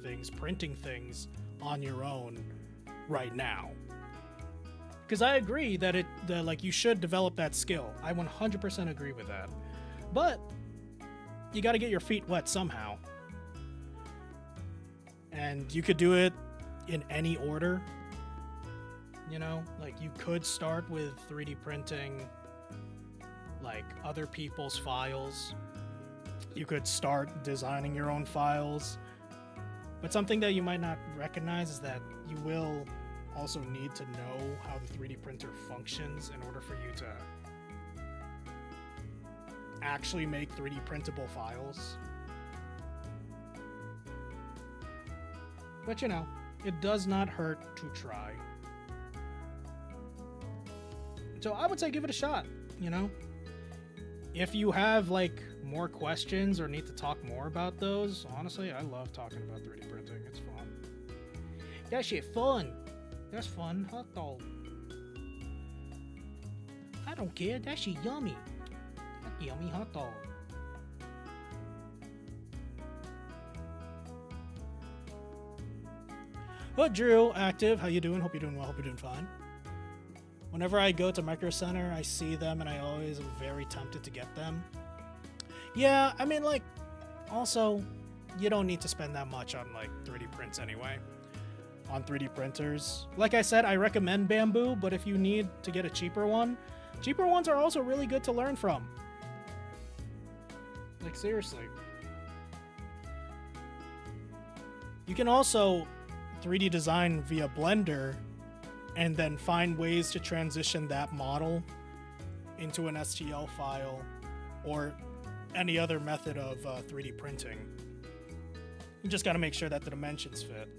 A: things, printing things on your own right now. Because I agree that like you should develop that skill. I 100% agree with that. But you got to get your feet wet somehow. And you could do it in any order, you know, like you could start with 3D printing like other people's files. You could start designing your own files, but something that you might not recognize is that you will also need to know how the 3D printer functions in order for you to actually make 3D printable files. But you know, it does not hurt to try. So I would say give it a shot, you know? If you have like more questions or need to talk more about those, honestly, I love talking about 3D printing. It's fun. That shit fun. That's fun. Hot dog. I don't care. That shit yummy. That yummy hot dog. Oh, Drew, active. How you doing? Hope you're doing well. Hope you're doing fine. Whenever I go to Micro Center, I see them and I always am very tempted to get them. Yeah, I mean, like, also, you don't need to spend that much on, like, 3D prints anyway. On 3D printers. Like I said, I recommend Bamboo, but if you need to get a cheaper one, cheaper ones are also really good to learn from. Like, seriously. You can also 3D design via Blender and then find ways to transition that model into an STL file or any other method of 3D printing. You just got to make sure that the dimensions fit.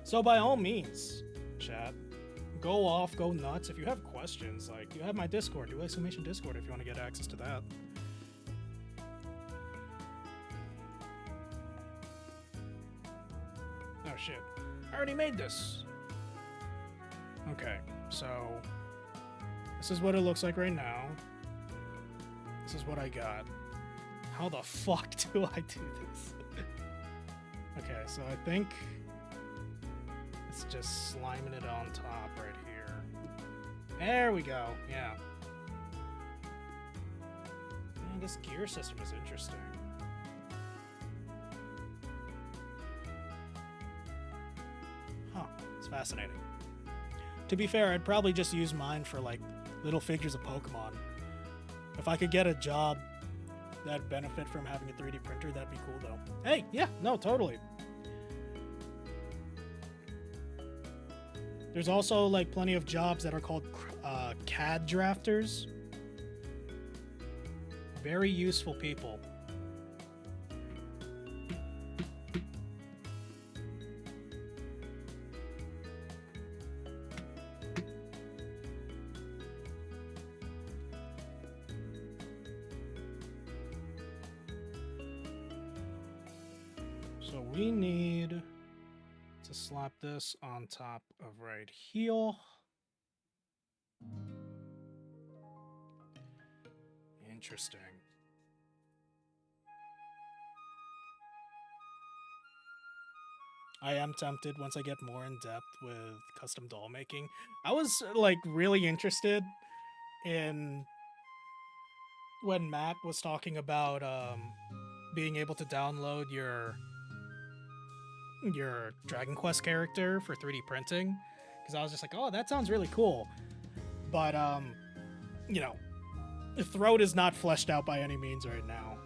A: So by all means, chat, go off, go nuts. If you have questions, like, you have my Discord. Do exclamation Discord if you want to get access to that. Oh shit. I already made this. Okay, so this is what it looks like right now. This is what I got. How the fuck do I do this? Okay, so I think it's just sliming it on top right here. There we go, yeah. Man, this gear system is interesting. Huh, it's fascinating. To be fair, I'd probably just use mine for, like, little figures of Pokemon. If I could get a job that'd benefit from having a 3D printer, that'd be cool, though. Hey, yeah, no, totally. There's also, like, plenty of jobs that are called CAD drafters. Very useful people. So we need to slap this on top of right here. Interesting. I am tempted once I get more in depth with custom doll making. I was, like, really interested in when Matt was talking about being able to download your Dragon Quest character for 3D printing, because I was just like, oh, that sounds really cool. But you know, the throat is not fleshed out by any means right now.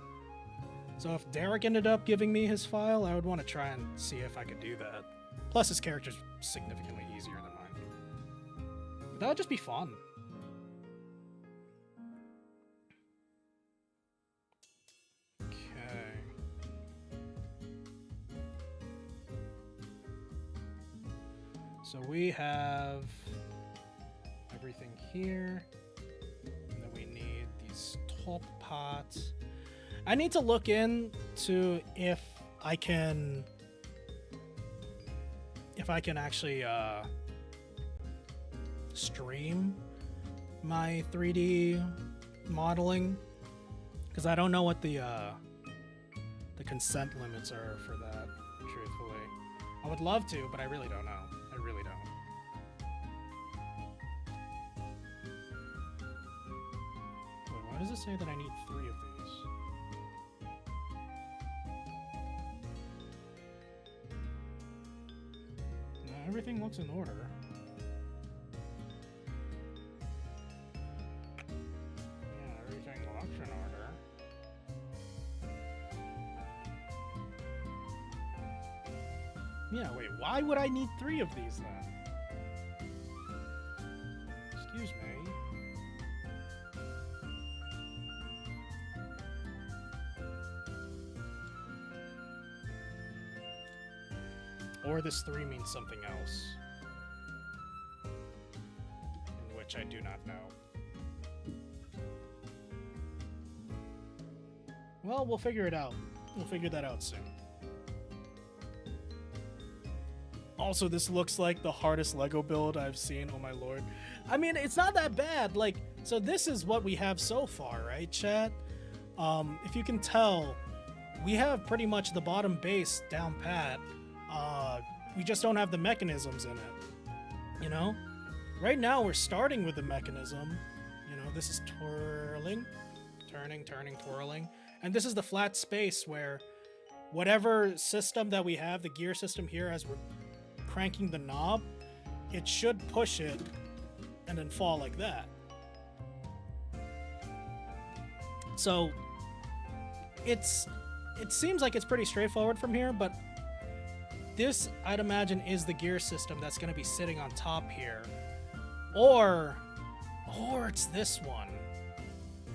A: So if Derek ended up giving me his file, I would want to try and see if I could do that. Plus, his character's significantly easier than mine. But that would just be fun. Okay. So we have everything here. And then we need these top pots. I need to look into if I can actually stream my 3D modeling, because I don't know what the consent limits are for that, truthfully. I would love to, but I really don't know. I really don't. Wait, why does it say that I need 3 of these? Everything looks in order. Yeah, everything looks in order. Yeah, wait, why would I need 3 of these then? Excuse me. Or this 3 means something else, in which I do not know. Well, we'll figure it out. We'll figure that out soon. Also, this looks like the hardest Lego build I've seen. Oh my lord. I mean, it's not that bad. Like, so this is what we have so far, right, chat? If you can tell, we have pretty much the bottom base down pat. We just don't have the mechanisms in it. You know? Right now, we're starting with the mechanism. You know, this is twirling. Turning, twirling. And this is the flat space where whatever system that we have, the gear system here, as we're cranking the knob, it should push it and then fall like that. So it seems like it's pretty straightforward from here, but this, I'd imagine, is the gear system that's going to be sitting on top here. Or it's this one.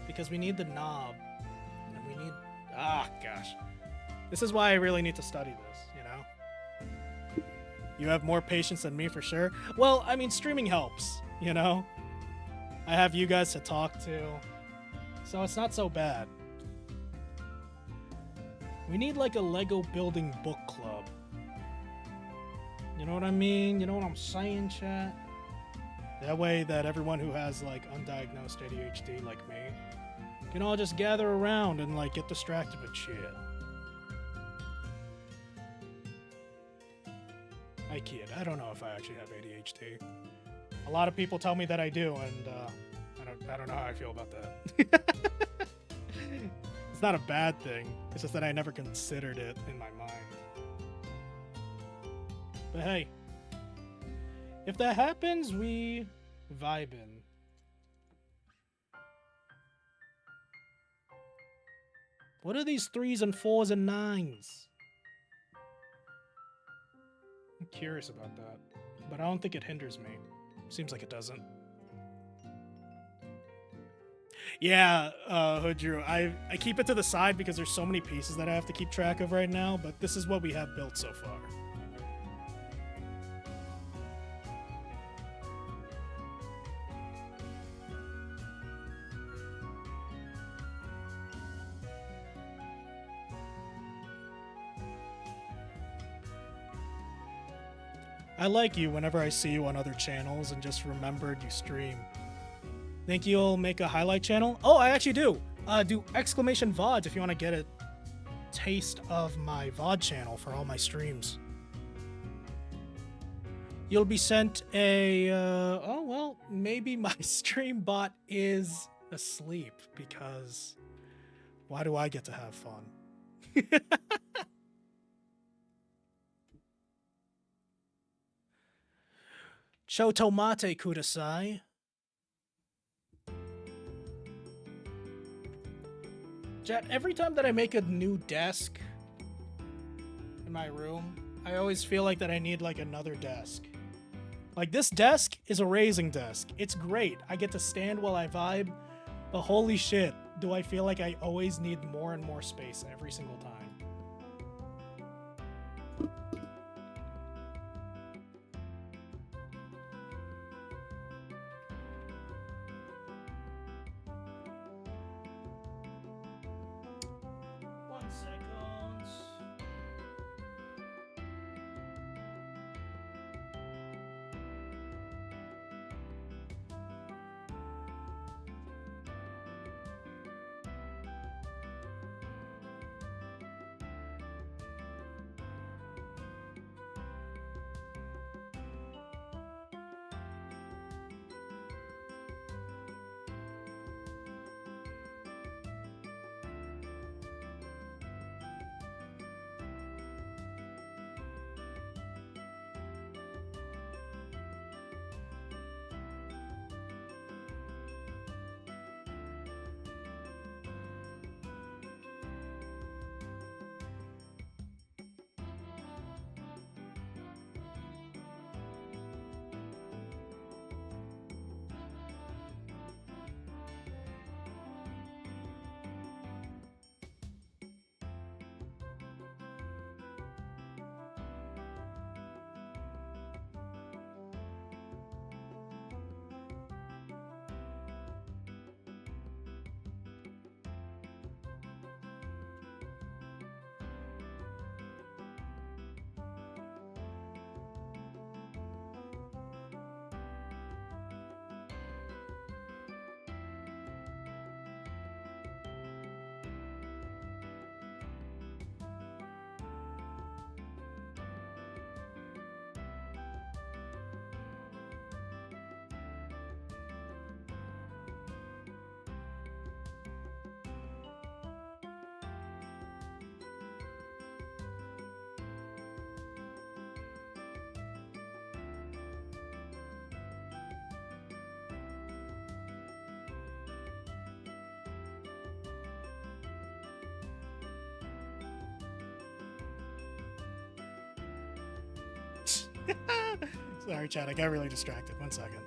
A: Because we need the knob. And we need... Ah, gosh. This is why I really need to study this, you know? You have more patience than me for sure. Well, I mean, streaming helps, you know? I have you guys to talk to. So it's not so bad. We need like a Lego building book club. You know what I mean? You know what I'm saying, chat? That way that everyone who has like undiagnosed ADHD like me can all just gather around and like get distracted with shit. I kid. I don't know if I actually have ADHD. A lot of people tell me that I do, and I don't know how I feel about that. It's not a bad thing. It's just that I never considered it in my mind. But hey, if that happens, we vibin'. What are these 3s and 4s and 9s? I'm curious about that, but I don't think it hinders me. Seems like it doesn't. Yeah, Hood Drew, I keep it to the side because there's so many pieces that I have to keep track of right now, but this is what we have built so far. I like you whenever I see you on other channels and just remembered you stream. Think you'll make a highlight channel? Oh, I actually do. Do exclamation VODs if you want to get a taste of my VOD channel for all my streams. You'll be sent a, oh, well, maybe my stream bot is asleep because why do I get to have fun? Cho tomate kudasai. Chat, every time that I make a new desk in my room, I always feel like that I need like another desk. Like this desk is a raising desk. It's great. I get to stand while I vibe, but holy shit, do I feel like I always need more and more space every single time. Sorry, Chad. I got really distracted. 1 second.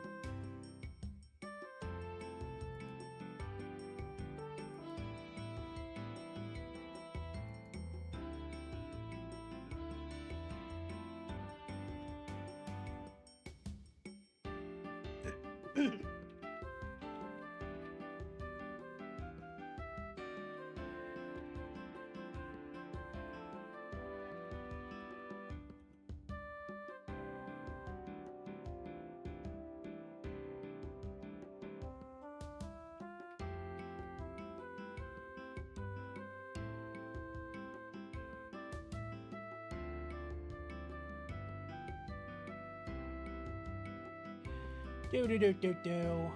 A: Do.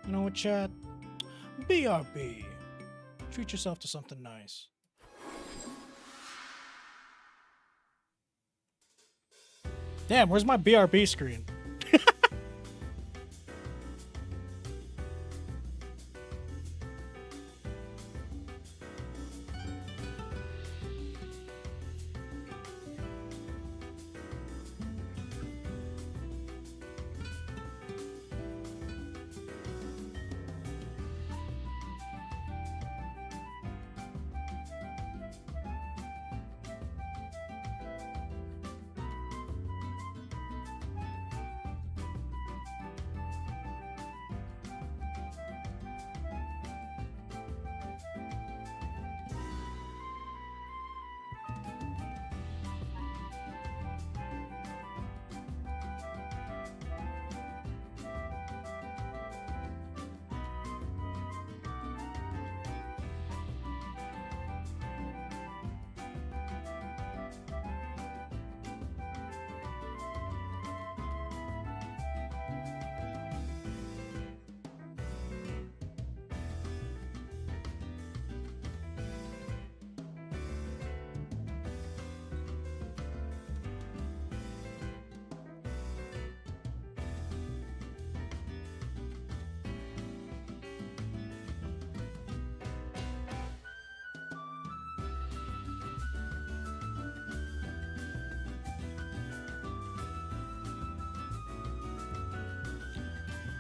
A: You know what, Chad? BRB. Treat yourself to something nice. Damn, where's my BRB screen?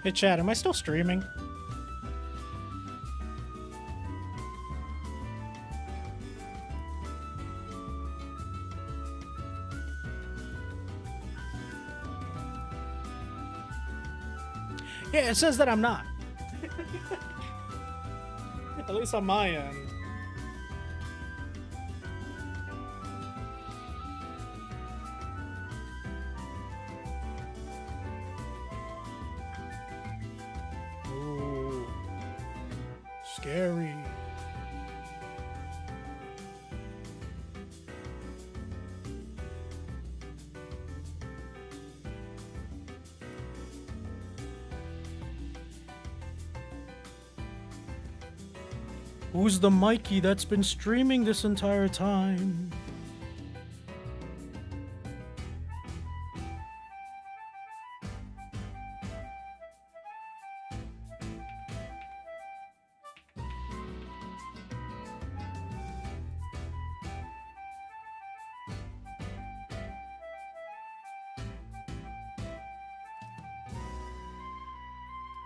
A: Hey, Chad, am I still streaming? Yeah, it says that I'm not. At least on my end. Ooh. Scary. Who's the Mikey that's been streaming this entire time?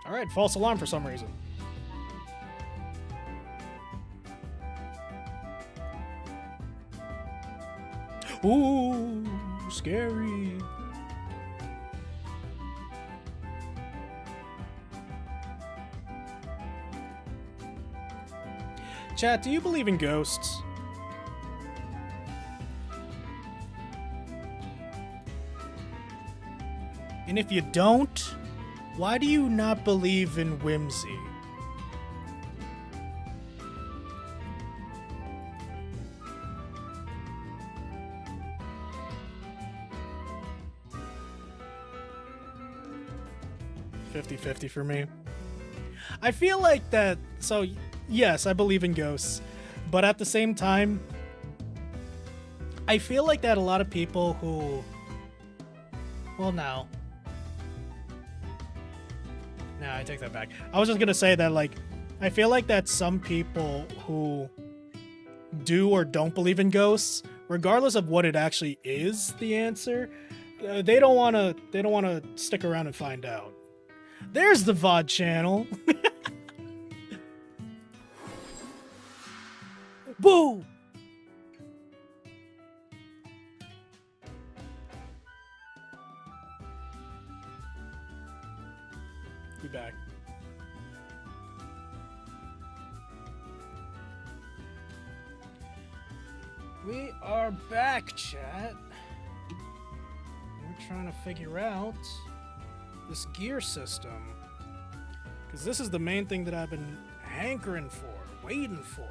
A: All right, false alarm for some reason. Ooh, scary. Chat, do you believe in ghosts? And if you don't, why do you not believe in whimsy? $50-50 for me. I feel like that, so yes, I believe in ghosts, but at the same time, I feel like that a lot of people who, well, no, I take that back. I was just gonna say that, like, I feel like that some people who do or don't believe in ghosts, regardless of what it actually is, the answer, they don't want to stick around and find out. There's the VOD channel. Boo! Be back. We are back, chat. We're trying to figure out this gear system, because this is the main thing that I've been hankering for, waiting for.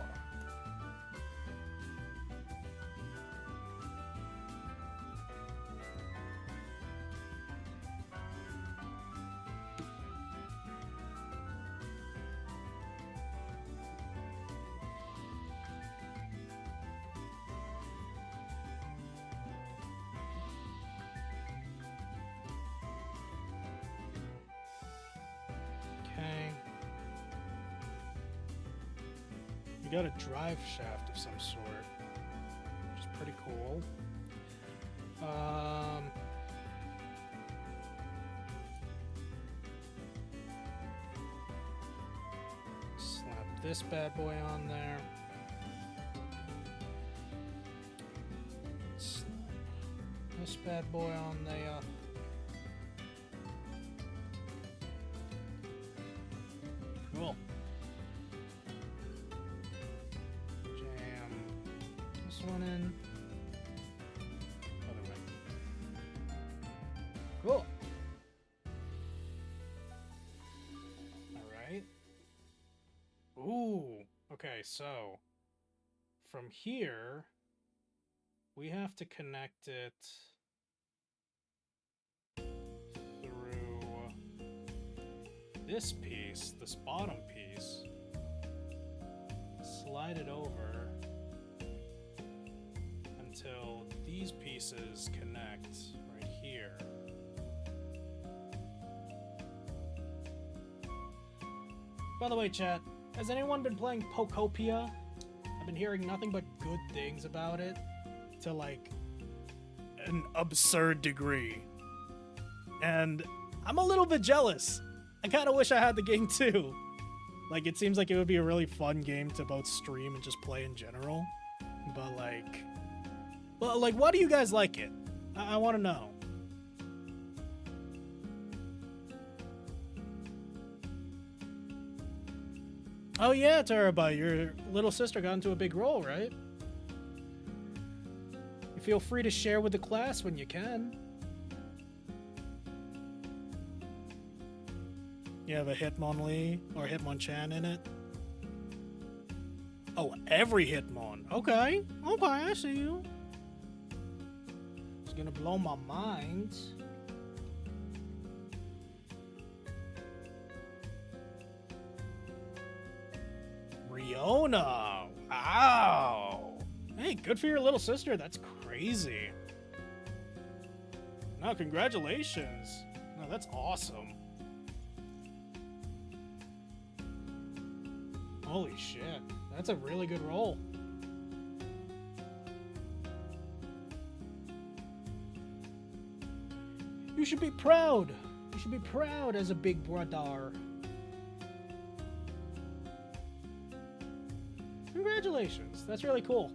A: Got a drive shaft of some sort, which is pretty cool. Slap this bad boy on there. Slap this bad boy on there. Cool. One in. Other way. Cool. Alright. Ooh. Okay, so from here we have to connect it through this piece, this bottom piece. Slide it over until these pieces connect right here. By the way, chat, has anyone been playing Pokopia? I've been hearing nothing but good things about it to, like, an absurd degree. And I'm a little bit jealous. I kind of wish I had the game too. Like, it seems like it would be a really fun game to both stream and just play in general. But, like... well, like, why do you guys like it? I want to know. Oh yeah, Terabyte, your little sister got into a big role, right? You feel free to share with the class when you can. You have a Hitmonlee or Hitmonchan in it? Oh, every Hitmon. Okay. Okay, I see you. It's gonna blow my mind. Riona! Wow! Hey, good for your little sister. That's crazy. No, congratulations. No, that's awesome. Holy shit. That's a really good role. You should be proud. You should be proud as a big brother. Congratulations. That's really cool.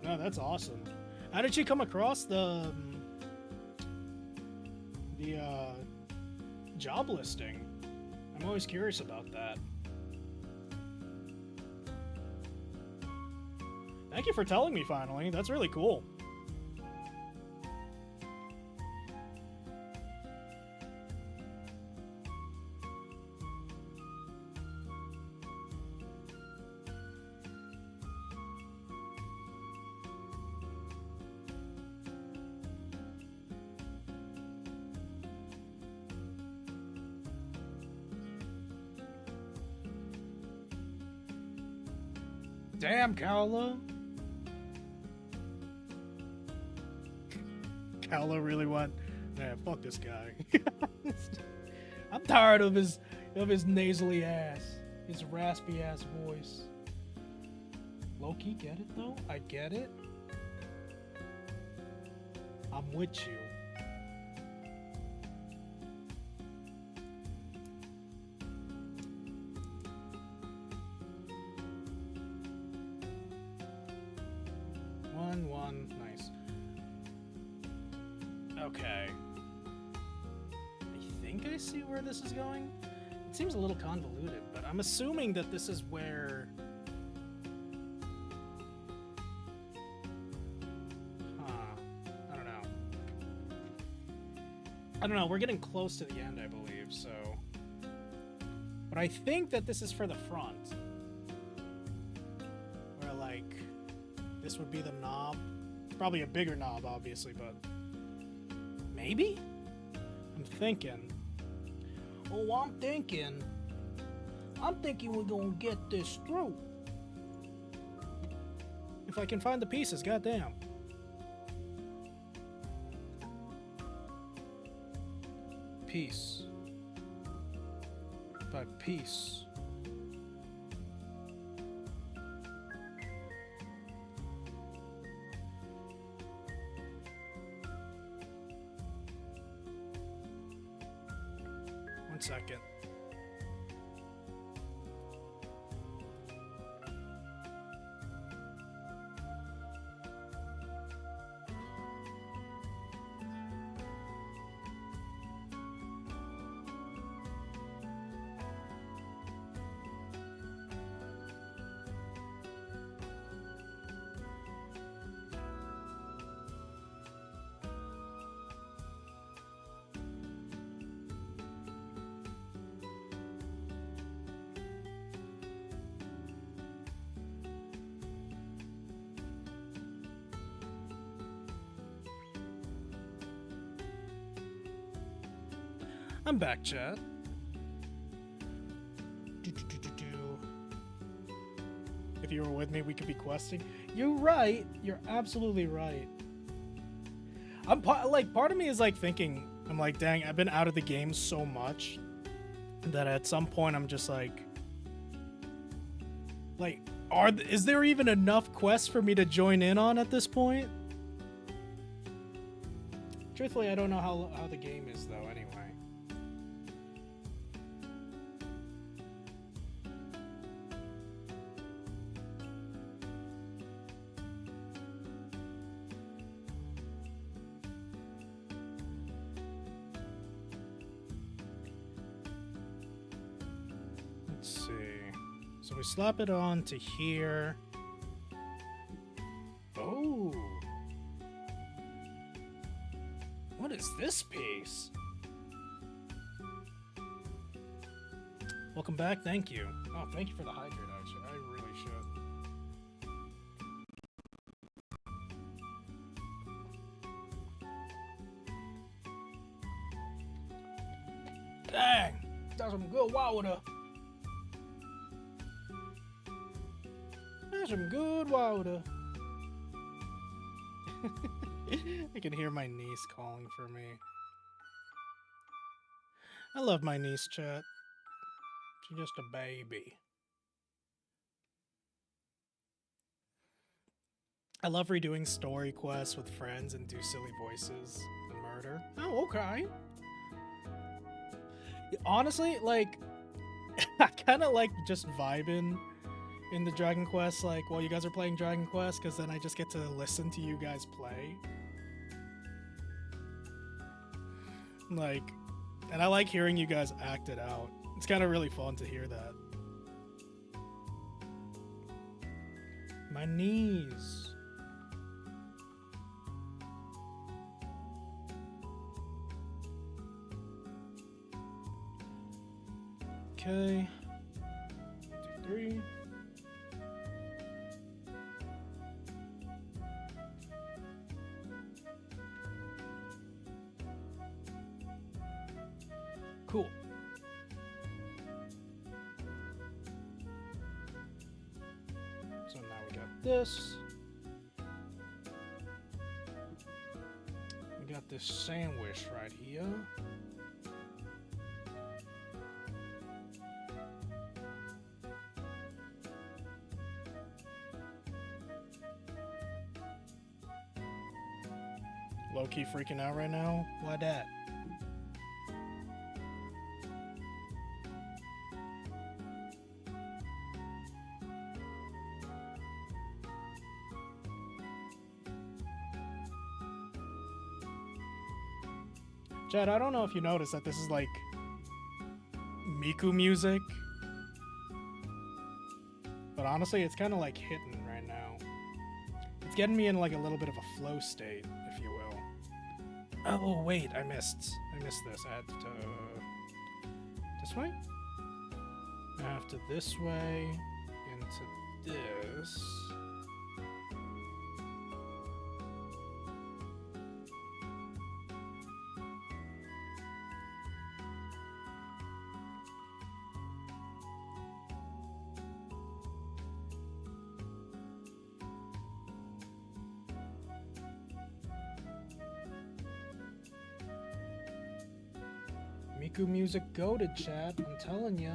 A: No, that's awesome. How did you come across the job listing? I'm always curious about that. Thank you for telling me finally. That's really cool. Damn, Kaolo. Kaolo really went, man, fuck this guy. I'm tired of his nasally ass, his raspy ass voice. Low-key, get it though? I get it. I'm with you. Nice. Okay. I think I see where this is going. It seems a little convoluted, but I'm assuming that this is where... I don't know. We're getting close to the end, I believe, so... But I think that this is for the front. Where, like, this would be the knob. It's probably a bigger knob, obviously, but... Maybe? I'm thinking. Oh, I'm thinking we're gonna get this through. If I can find the pieces, goddamn. Piece. By piece. One second. I'm back, chat. If you were with me, we could be questing. You're right. You're absolutely right. I'm part of me is like thinking, I'm like, dang, I've been out of the game so much that at some point I'm just like, is there even enough quests for me to join in on at this point? Truthfully, I don't know how the game is though. Anyway. Let's see. So we slap it on to here. Oh. What is this piece? Welcome back. Thank you. Oh, thank you for the hydrate, actually. I really should. Dang. That's some good water. That's some good water. I can hear my niece calling for me. I love my niece, chat. She's just a baby. I love redoing story quests with friends and do silly voices and murder. Oh, okay. Honestly, like, I kind of like just vibing in the Dragon Quest, like, while you guys are playing Dragon Quest, because then I just get to listen to you guys play. Like, and I like hearing you guys act it out. It's kind of really fun to hear that. My knees. Okay. 1, 2, 3. Cool. So now we got this. We got this sandwich right here. Low-key freaking out right now? Why that? Chad, I don't know if you noticed that this is like Miku music. But honestly, it's kind of like hitting right now. It's getting me in like a little bit of a flow state, if you will. Oh, wait, I missed this. I had to... This way? I have to this way, into this... Miku music goated, chat. I'm telling ya.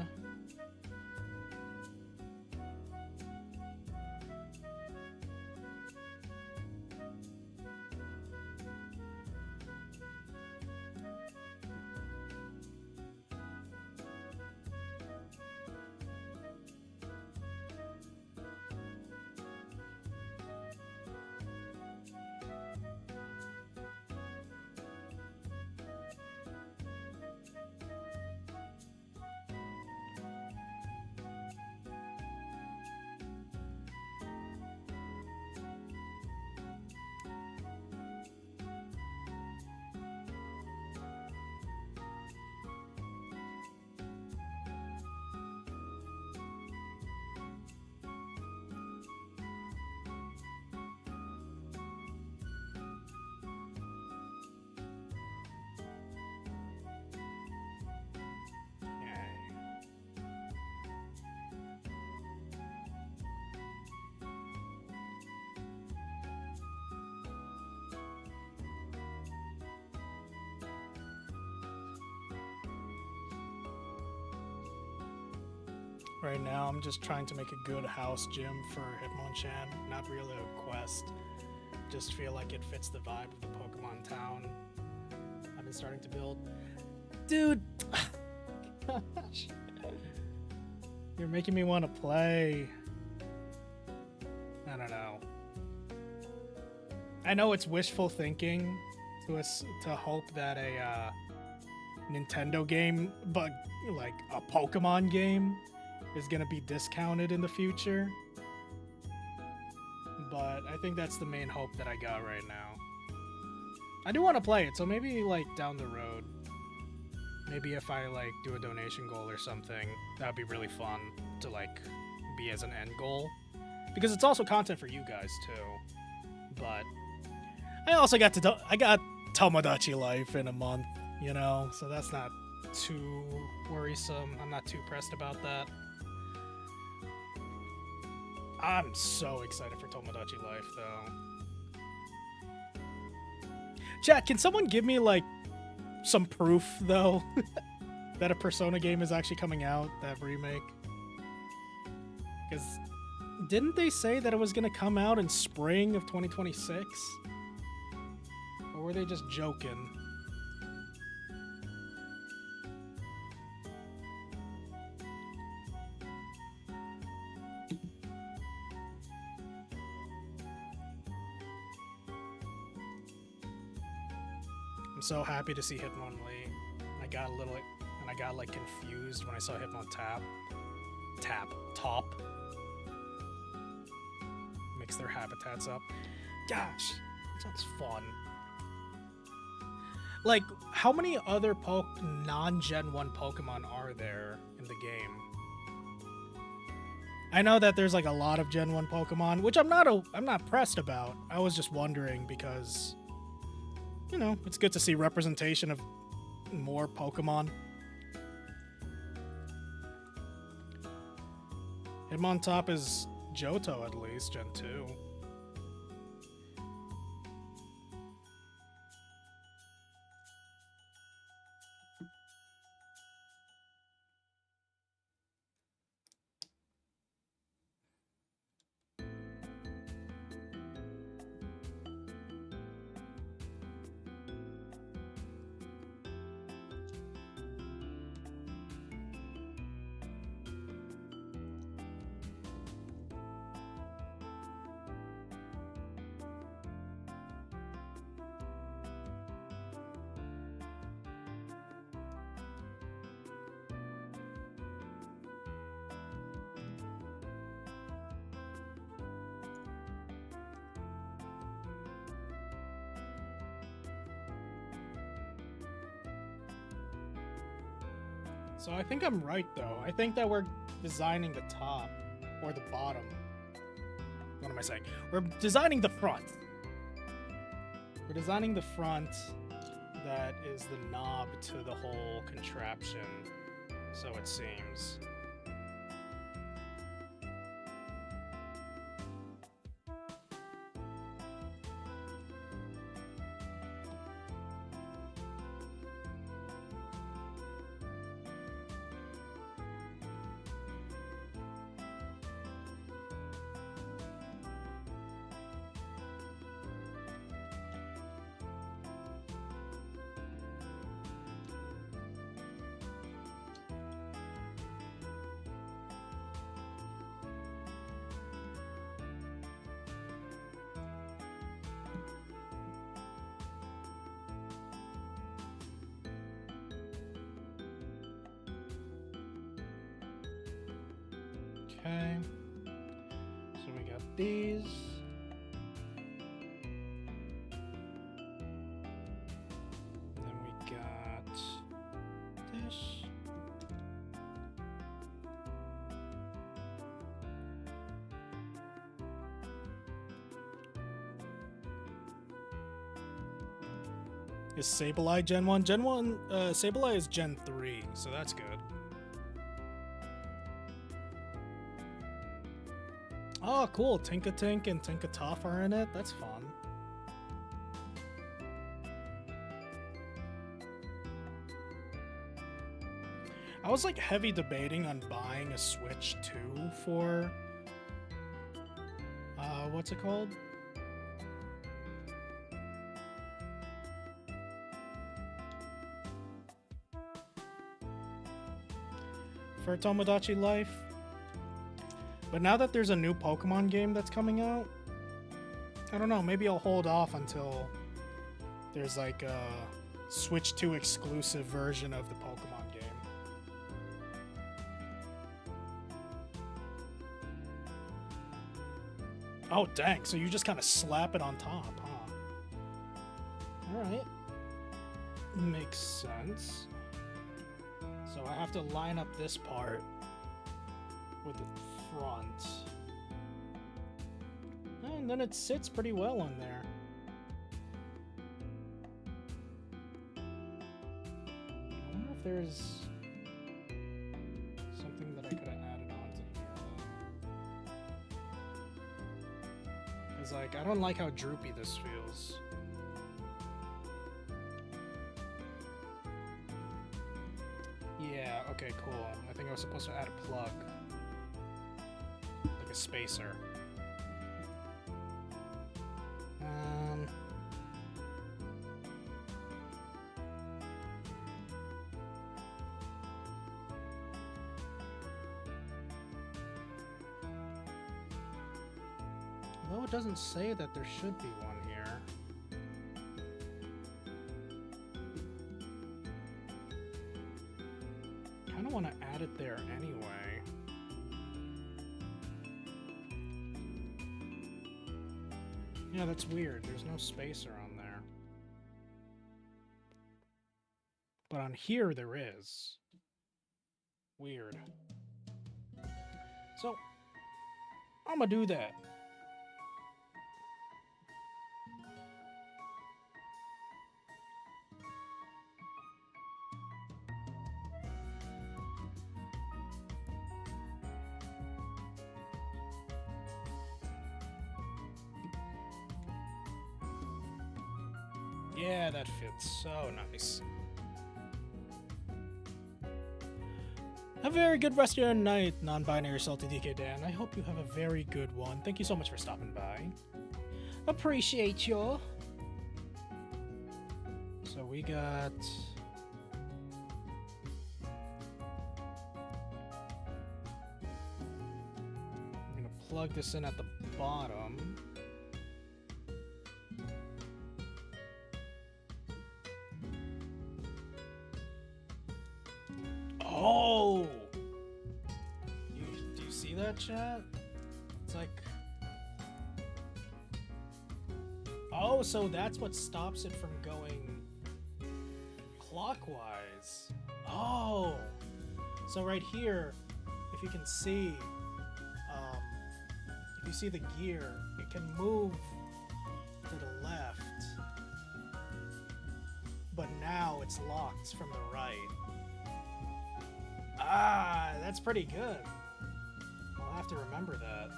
A: Right now, I'm just trying to make a good house gym for Hitmonchan, not really a quest. Just feel like it fits the vibe of the Pokemon town I've been starting to build. Dude! Gosh. You're making me want to play. I don't know. I know it's wishful thinking to hope that a Nintendo game, but like a Pokemon game, is gonna be discounted in the future, but I think that's the main hope that I got right now. I do want to play it, so maybe like down the road, maybe if I like do a donation goal or something, that would be really fun to like be as an end goal, because it's also content for you guys too. But I also got Tomodachi Life in a month, you know, so that's not too worrisome. I'm not too pressed about that. I'm so excited for Tomodachi Life, though. Chat, can someone give me, like, some proof, though, that a Persona game is actually coming out, that remake? Because didn't they say that it was going to come out in spring of 2026? Or were they just joking? I'm so happy to see Hitmonlee. I got a and I got like confused when I saw Hitmon top. Mix their habitats up. Gosh, that sounds fun. Like, how many other non-Gen 1 Pokemon are there in the game? I know that there's like a lot of Gen 1 Pokemon, which I'm not pressed about. I was just wondering because, you know, it's good to see representation of more Pokemon. Hitmontop is Johto at least, Gen 2. So I think I'm right, though. I think that we're designing the top or the bottom. What am I saying? We're designing the front. We're designing the front that is the knob to the whole contraption, so it seems. Okay, so we got these. Then we got this. Is Sableye Gen 1? Gen 1, Sableye is Gen 3, so that's good. Oh, cool. Tinkatink and Tinkatuff are in it. That's fun. I was like heavy debating on buying a Switch 2 for what's it called? For Tomodachi Life. But now that there's a new Pokemon game that's coming out, I don't know, maybe I'll hold off until there's like a Switch 2 exclusive version of the Pokemon game. Oh, dang, so you just kind of slap it on top, huh? Alright. Makes sense. So I have to line up this part with the front. And then it sits pretty well on there. I wonder if there's something that I could have added onto here. Because, like, I don't like how droopy this feels. Yeah, okay, cool. I think I was supposed to add a plug. Like a spacer. Although it doesn't say that there should be one here. want to add it there anyway. Yeah, that's weird. There's no spacer on there. But on here, there is. Weird. So, I'm gonna do that. Yeah, that fits so nice. Have a very good rest of your night, non-binary salty DK Dan. I hope you have a very good one. Thank you so much for stopping by. Appreciate you. So we got... I'm gonna plug this in at the bottom. Oh! Do you see that, chat? It's like... Oh, so that's what stops it from going clockwise. Oh! So right here, if you can see, if you see the gear, it can move to the left. But now it's locked from the right. Ah, that's pretty good. I'll have to remember that.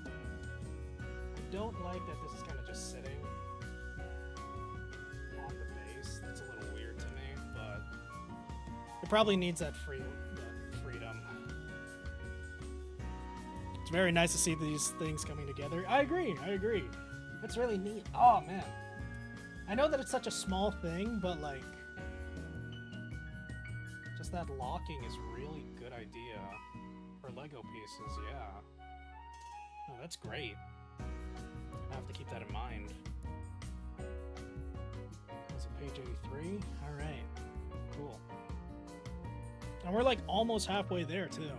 A: I don't like that this is kind of just sitting on the base. That's a little weird to me, but it probably needs that freedom. It's very nice to see these things coming together. I agree. It's really neat. Oh, man. I know that it's such a small thing, but like... just that locking is a really good idea for Lego pieces, yeah. Oh, that's great. I have to keep that in mind. Is it page 83? Alright, cool. And we're like almost halfway there, too.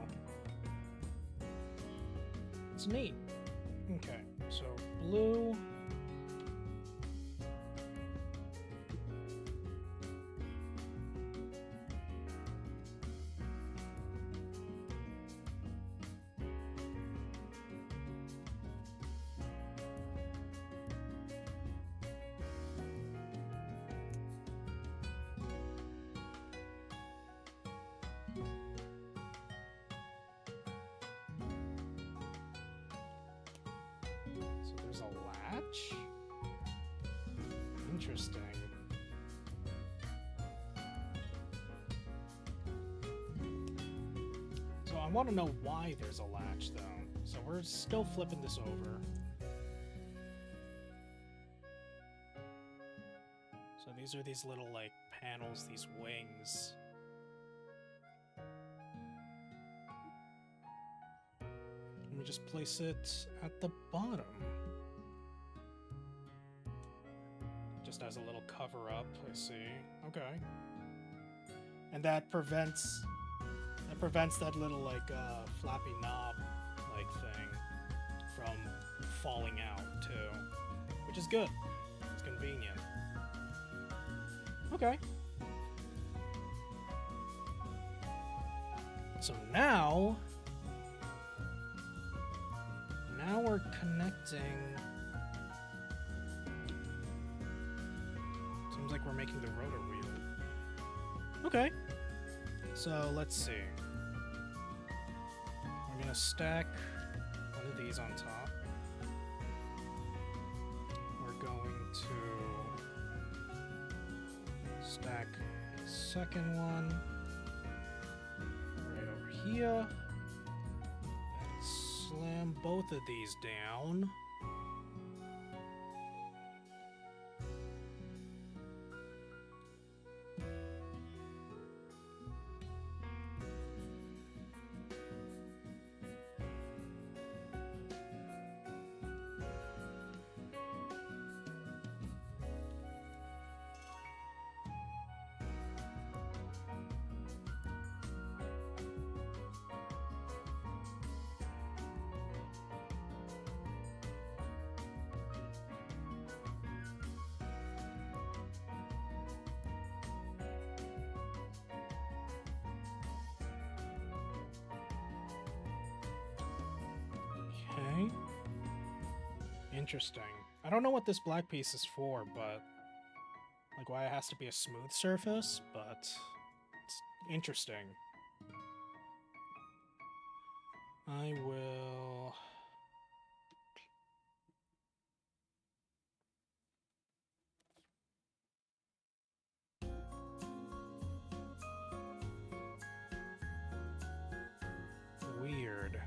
A: It's neat. Okay, so blue... Interesting. So I want to know why there's a latch, though. So we're still flipping this over. So these are these little, like, panels, these wings. Let me just place it at the bottom. Just as a little cover-up, I see. Okay. And that prevents that little, like, flappy knob, like, thing from falling out, too. Which is good. It's convenient. Okay. So now we're connecting... Seems like we're making the rotor wheel. Okay. So let's see. We're gonna stack one of these on top. We're going to stack the second one right over here. And slam both of these down. Interesting. I don't know what this black piece is for, but like why it has to be a smooth surface, but it's interesting. I will... Weird.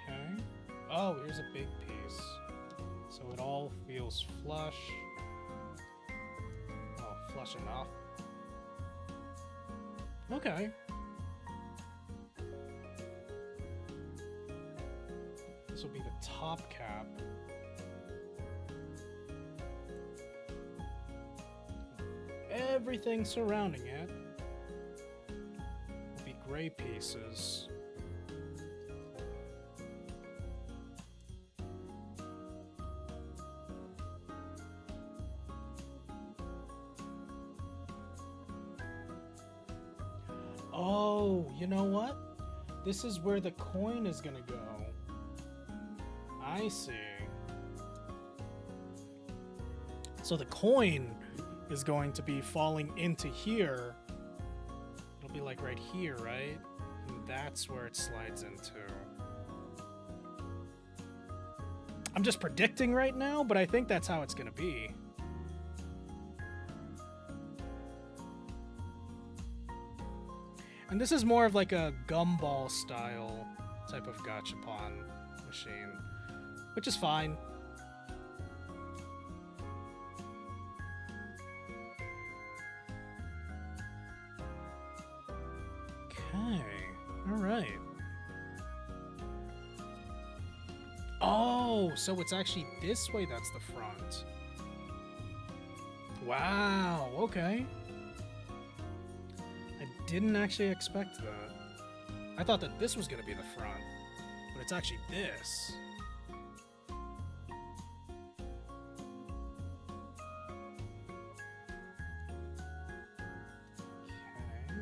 A: Okay. Oh, here's a big piece. So it all feels flush. Oh, flush enough. Okay. This will be the top cap. Everything surrounding it will be gray pieces. Oh, you know what? This is where the coin is gonna go. I see. So the coin is going to be falling into here. It'll be like right here, right? And that's where it slides into. I'm just predicting right now, but I think that's how it's gonna be. And this is more of like a gumball style type of Gachapon machine, which is fine. Okay, all right. Oh, so it's actually this way that's the front. Wow, okay. Didn't actually expect that. I thought that this was going to be the front, but it's actually this. Okay.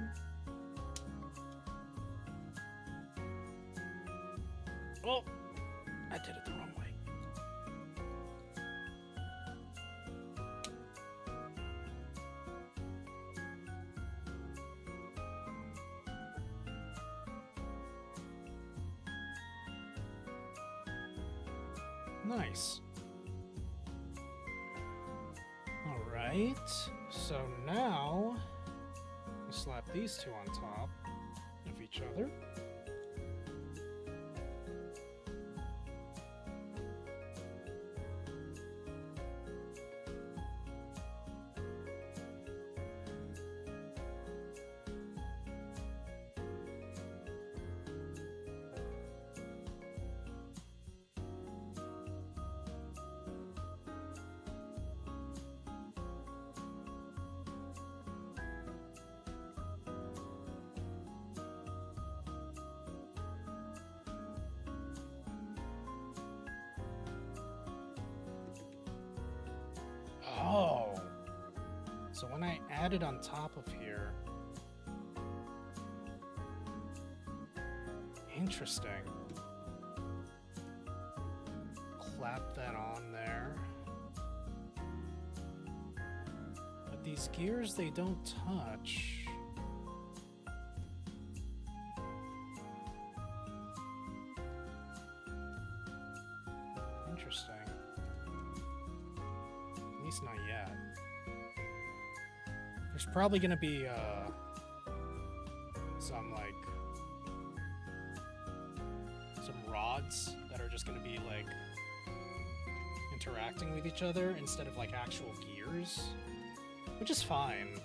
A: Oh, I did it the wrong way. Nice. All right. So now we slap these two on top of each other. Oh, so when I add it on top of here, interesting. Clap that on there. But these gears, they don't touch. Interesting. At least not yet. There's probably gonna be some rods that are just gonna be like interacting with each other instead of like actual gears, which is fine.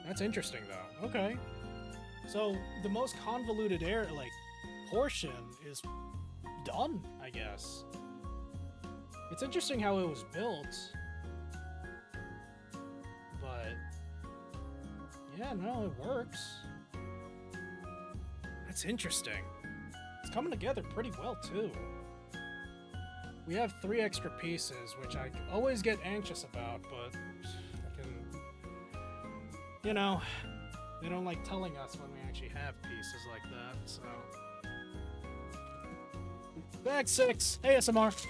A: That's interesting though. Okay, so the most convoluted portion is done, I guess. It's interesting how it was built, but yeah, no, it works. That's interesting. It's coming together pretty well, too. We have 3 extra pieces, which I always get anxious about, but I can... You know, they don't like telling us when we actually have pieces like that, so... Bag 6! ASMR!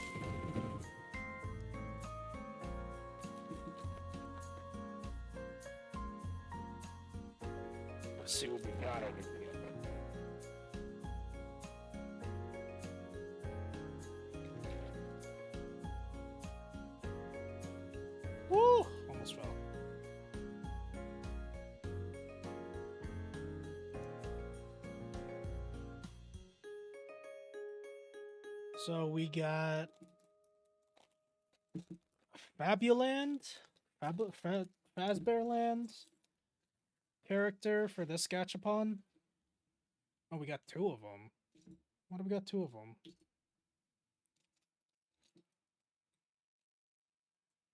A: Let's see what we got over here. Woo! Almost fell. So we got Fabuland, Fazbearland character for this Gachapon. Oh, we got 2 of them. Why do we got 2 of them?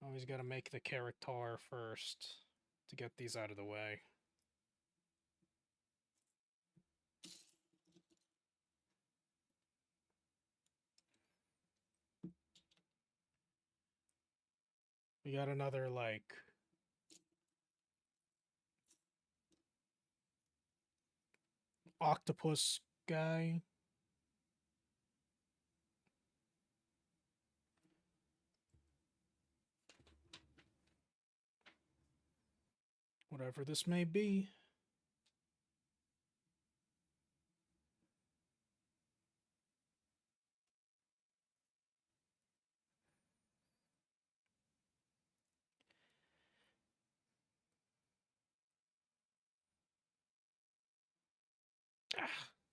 A: Always got to make the character first to get these out of the way. We got another, like... octopus guy. Whatever this may be.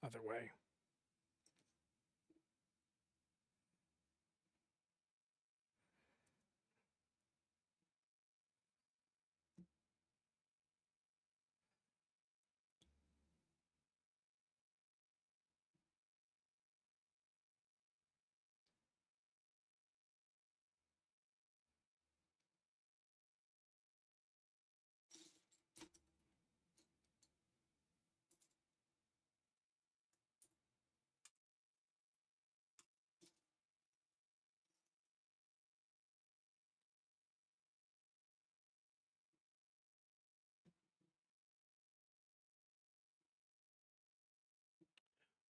A: Other way.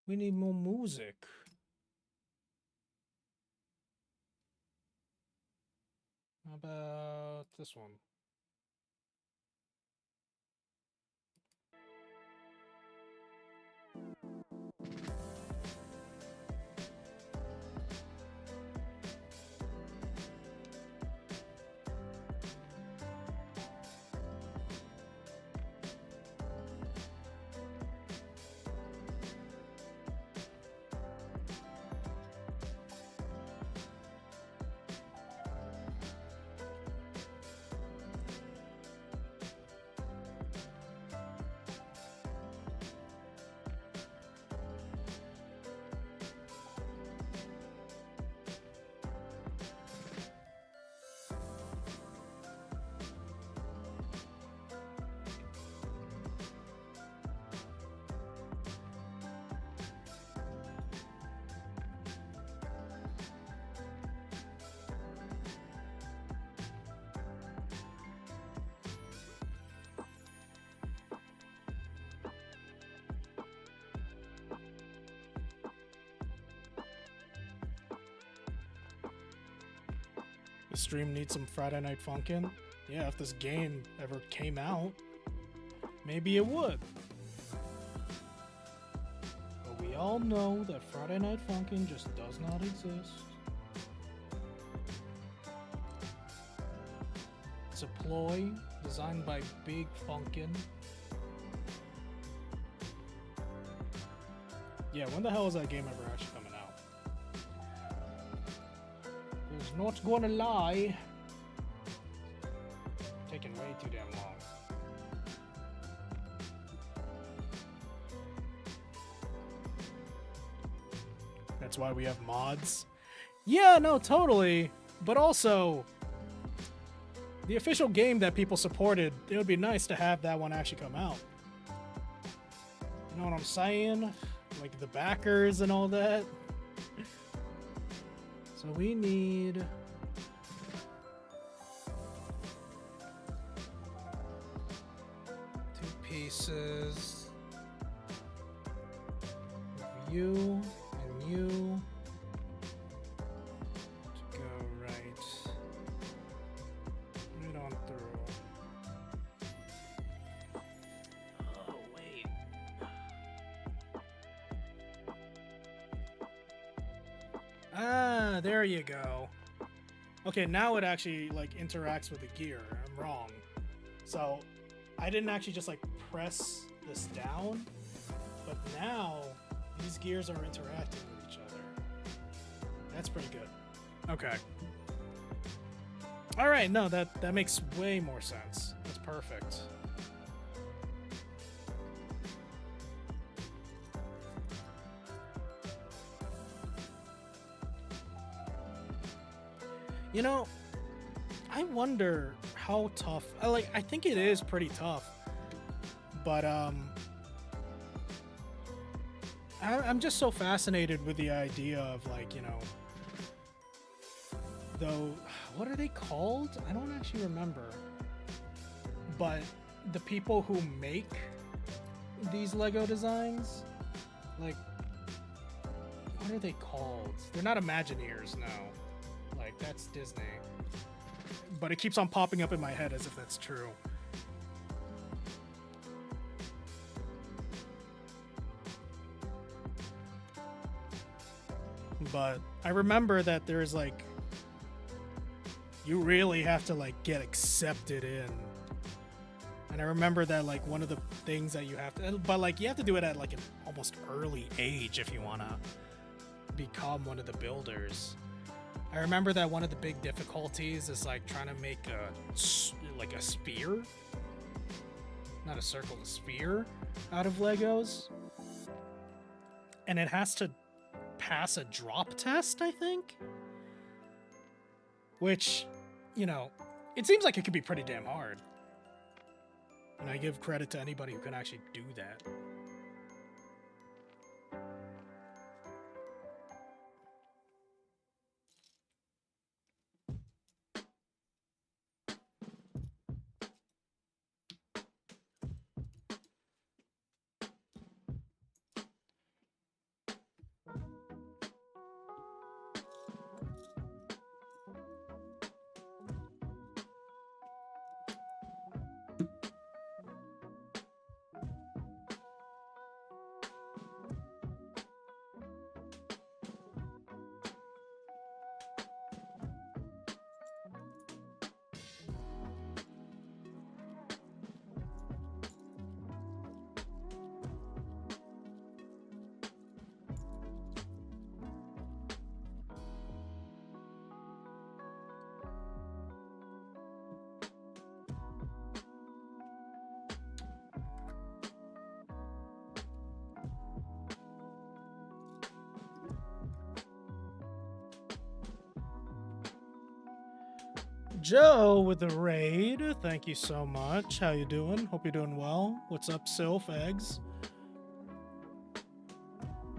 A: We need more music. How about this one? The stream needs some Friday Night Funkin'. Yeah, if this game ever came out, maybe it would. But we all know that Friday Night Funkin' just does not exist. It's a ploy designed by Big Funkin'. Yeah, when the hell is that game ever actually coming out? It's not gonna lie. Taking way too damn long. That's why we have mods. Yeah, no, totally. But also, the official game that people supported, it would be nice to have that one actually come out. You know what I'm saying? like the backers and all that. So we need... pieces of you and you to go right on through. Oh, wait. Ah, there you go. Okay, now it actually like interacts with the gear. I'm wrong. So I didn't actually just like press this down, but now these gears are interacting with each other. That's pretty good. Okay. All right, no, that makes way more sense. That's perfect. You know, I wonder how tough. I think it is pretty tough, but I'm just so fascinated with the idea of like, you know, though, what are they called? I don't actually remember, but the people who make these Lego designs, like, what are they called? They're not Imagineers, no. Like, that's Disney. But it keeps on popping up in my head as if that's true. But I remember that there's like, you really have to like get accepted in. And I remember that like one of the things that you have to, but like you have to do it at like an almost early age if you want to become one of the builders. I remember that one of the big difficulties is like trying to make a spear, not a circle, a spear out of Legos. And it has to pass a drop test, I think. Which, you know, it seems like it could be pretty damn hard. And I give credit to anybody who can actually do that. Joe with the raid. Thank you so much. How you doing? Hope you're doing well. What's up, Sylph Eggs?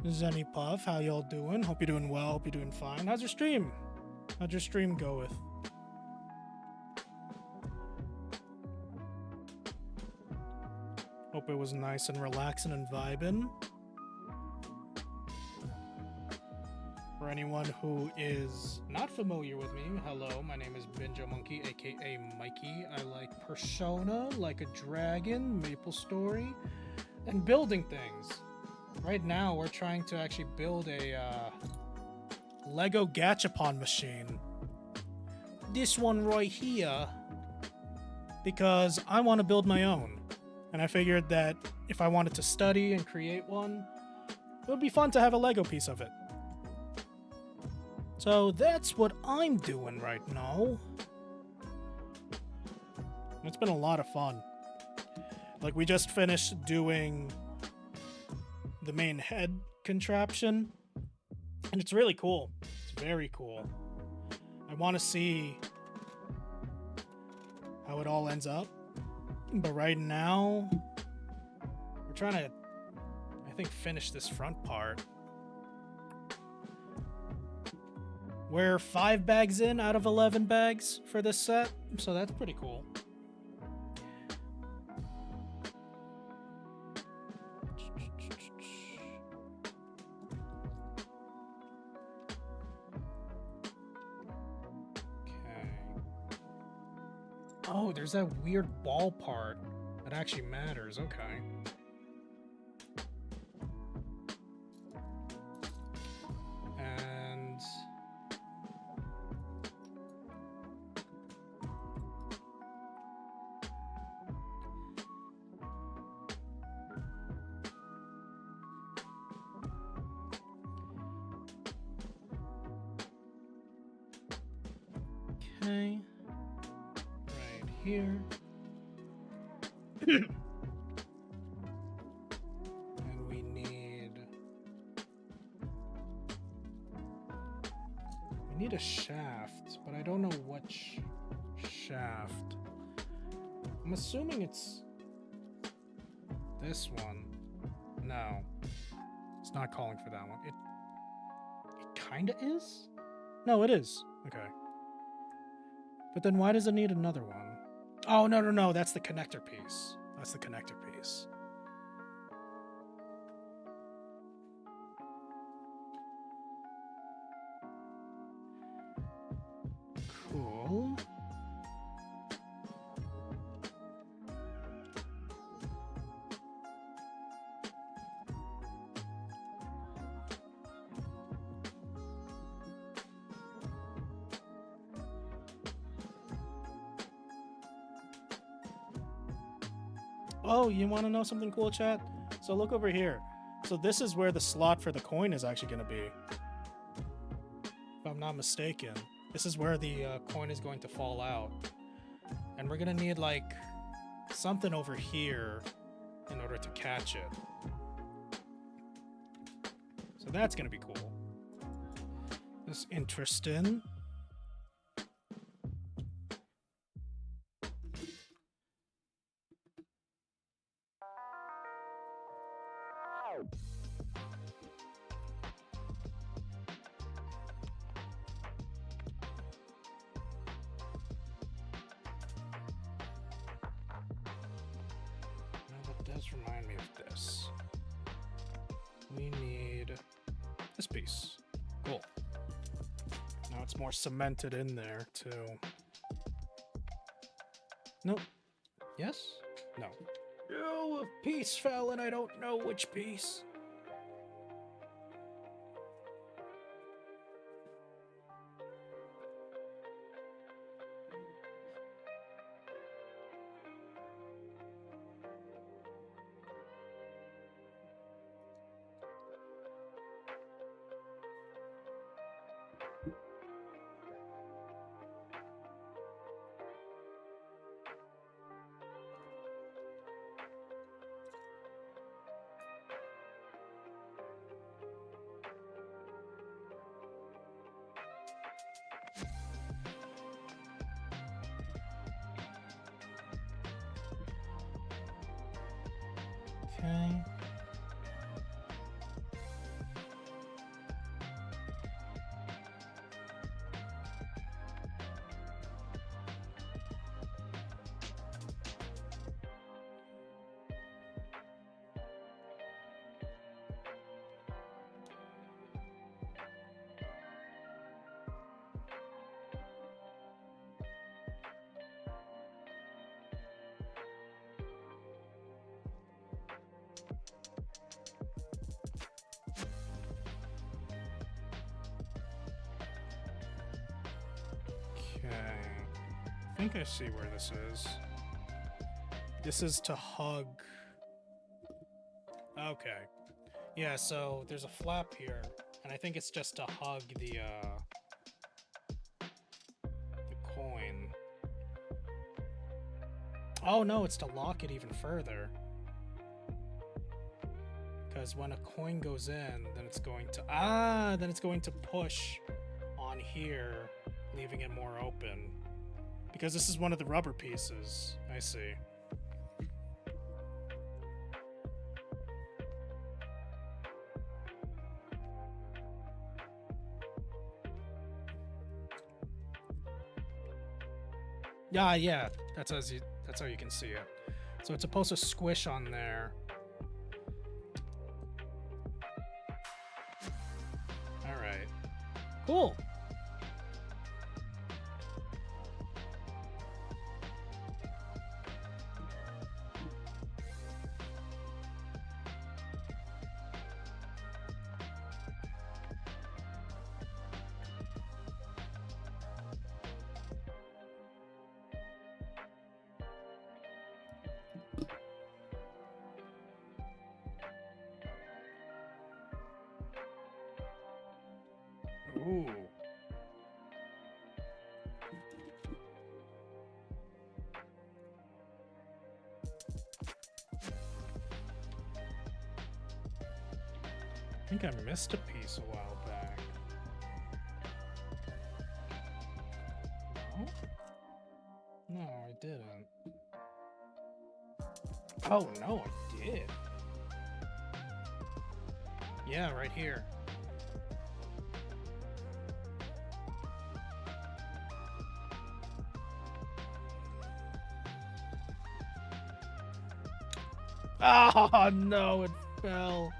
A: Zenny Puff, how y'all doing? Hope you're doing well. Hope you're doing fine. How's your stream? How'd your stream go with? Hope it was nice and relaxing and vibing. For anyone who is not familiar with me, hello, my name is Benjo Monkey, aka Mikey. I like Persona, like a dragon, Maple Story, and building things. Right now, we're trying to actually build a Lego Gachapon machine. This one right here, because I want to build my own. And I figured that if I wanted to study and create one, it would be fun to have a Lego piece of it. So that's what I'm doing right now. It's been a lot of fun. Like, we just finished doing the main head contraption, and it's really cool. It's very cool. I want to see how it all ends up, but right now we're trying to, I think, finish this front part. We're 5 bags in out of 11 bags for this set, so that's pretty cool. Oh, there's that weird ball part that actually matters. Okay. And okay. Here. And we need a shaft, but I don't know which shaft. I'm assuming it's this one. No. It's not calling for that one. It kinda is? No, it is. Okay. But then why does it need another one? Oh, no, that's the connector piece. That's the connector piece. Cool. Oh, you want to know something cool, chat? So look over here. So this is where the slot for the coin is actually going to be. If I'm not mistaken. This is where the coin is going to fall out. And we're going to need, like, something over here in order to catch it. So that's going to be cool. That's interesting. Remind me of this. We need this piece. Cool. Now it's more cemented in there, too. Nope. Yes? No. Oh, a piece fell and I don't know which piece. Okay. I think I see where this is. This is to hug. Okay. Yeah, so there's a flap here, and I think it's just to hug the coin. Oh no, it's to lock it even further. Because when a coin goes in, then it's going to push on here, leaving it more open. Because this is one of the rubber pieces. I see. Yeah. That's how you can see it. So it's supposed to squish on there. All right. Cool. Ooh. I think I missed a piece a while back. No? No, I didn't. Oh, no, I did. Yeah, right here. Oh, no, it fell.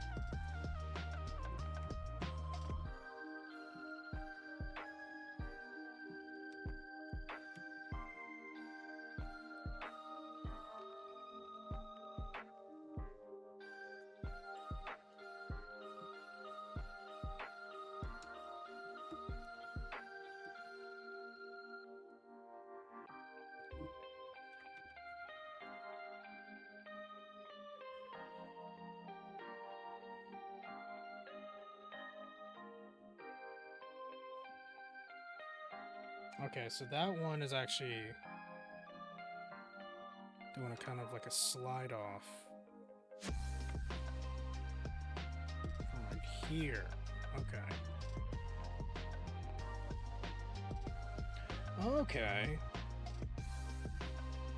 A: Okay, so that one is actually doing a kind of like a slide off from right here. Okay. Okay.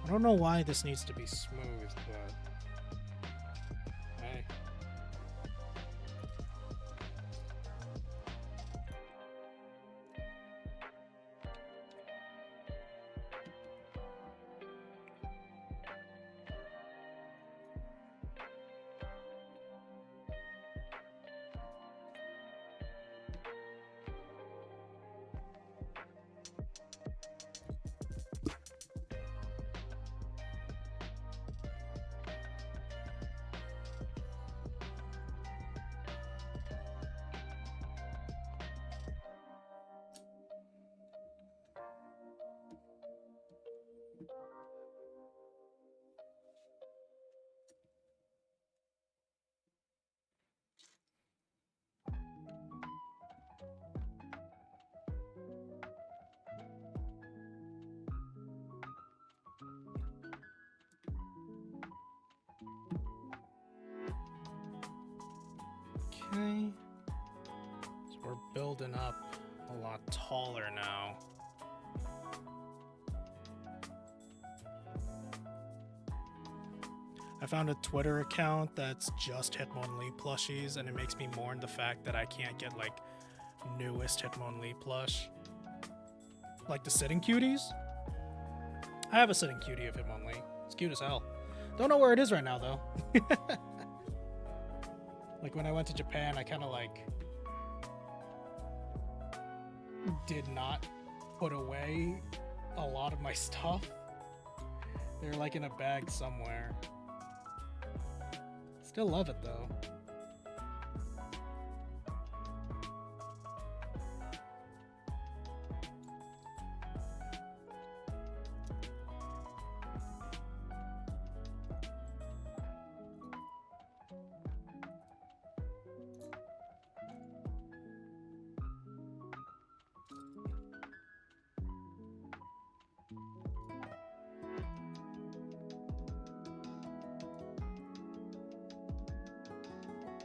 A: I don't know why this needs to be smooth, but hey. Okay. So we're building up a lot taller now. I found a Twitter account that's just Hitmonlee plushies, and it makes me mourn the fact that I can't get like newest Hitmonlee plush. Like the sitting cuties. I have a sitting cutie of Hitmonlee. It's cute as hell. Don't know where it is right now though. Like when I went to Japan, I kind of like did not put away a lot of my stuff. They're like in a bag somewhere. Still love it though.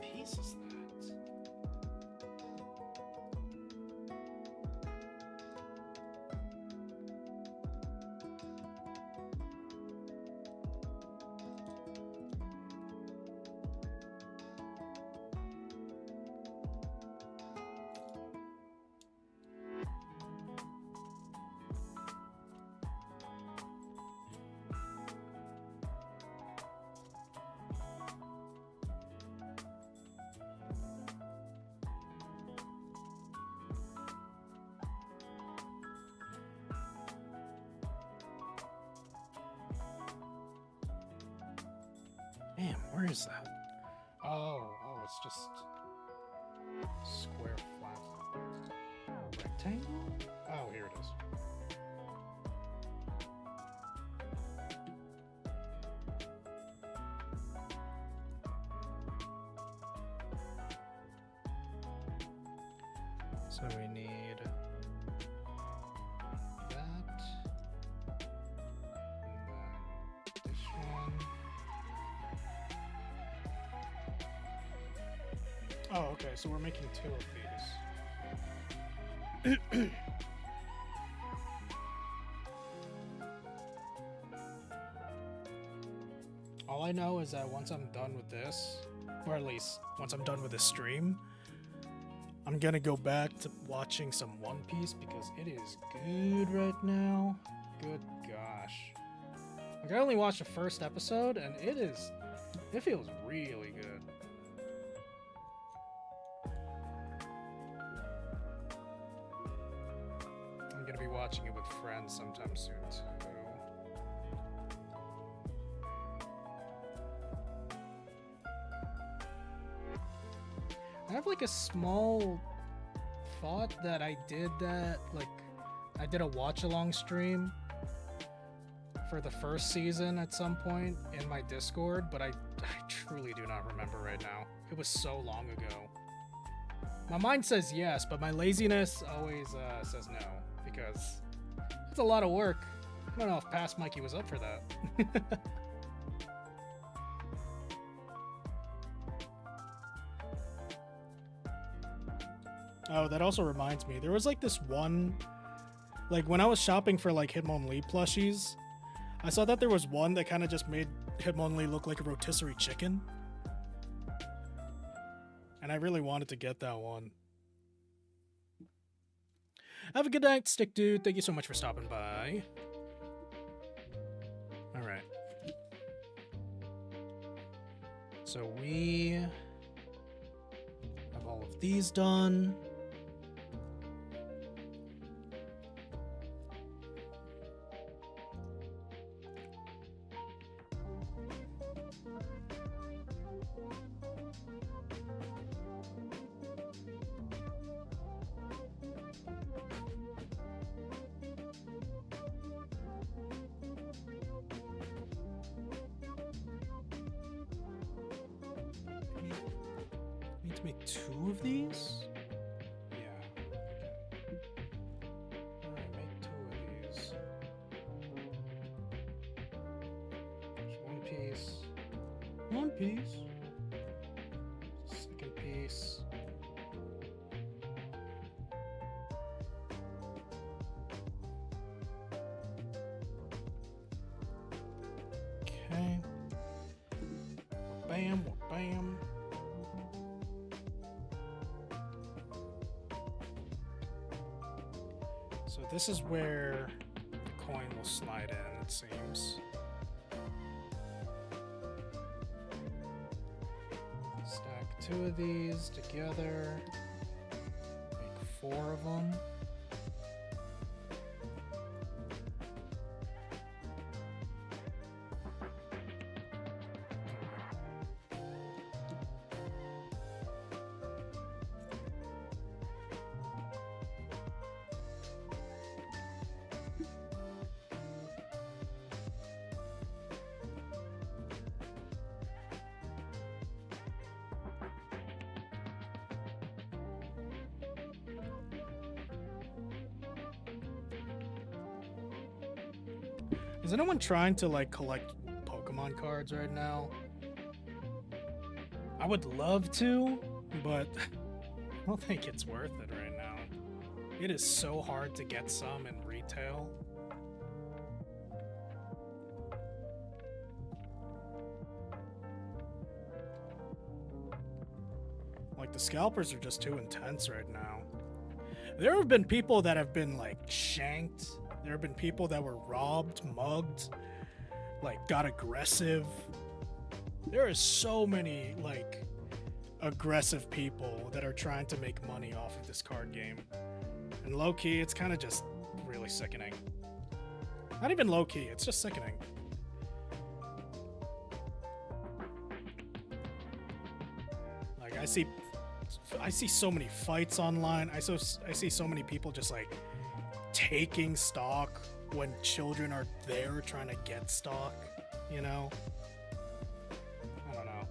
A: Piece is that? Where is that? Oh, it's just square flat rectangle? Oh, here it is. So we need that, and then this one. Oh, okay, so we're making 2 of these. All I know is that once I'm done with this, or at least once I'm done with this stream, I'm gonna go back to watching some One Piece because it is good right now. Good gosh. Like, I only watched the first episode and it feels really good. I'm gonna be watching it with friends sometime soon too. I have like a small thought that I did a watch-along stream for the first season at some point in my Discord, but I truly do not remember right now. It was so long ago. My mind says yes, but my laziness always says no, because it's a lot of work. I don't know if Past Mikey was up for that. Oh, that also reminds me. There was like this one, like when I was shopping for like Hitmonlee plushies, I saw that there was one that kind of just made Hitmonlee look like a rotisserie chicken. And I really wanted to get that one. Have a good night, Stick Dude. Thank you so much for stopping by. All right. So we have all of these done. Need to make 2 of these? Yeah. Alright, make 2 of these. There's 1 piece. 1 piece. Second piece. Okay. Bam, bam. So this is where the coin will slide in, it seems. Stack 2 of these together. Make 4 of them. Is anyone trying to like collect Pokemon cards right now? I would love to, but I don't think it's worth it right now. It is so hard to get some in retail. Like, the scalpers are just too intense right now. There have been people that have been like shanked. There have been people that were robbed, mugged, like got aggressive. There are so many like aggressive people that are trying to make money off of this card game. And low-key, it's kind of just really sickening. Not even low-key, it's just sickening. I see so many fights online. I see so many people just like taking stock when children are there trying to get stock, you know? I don't know.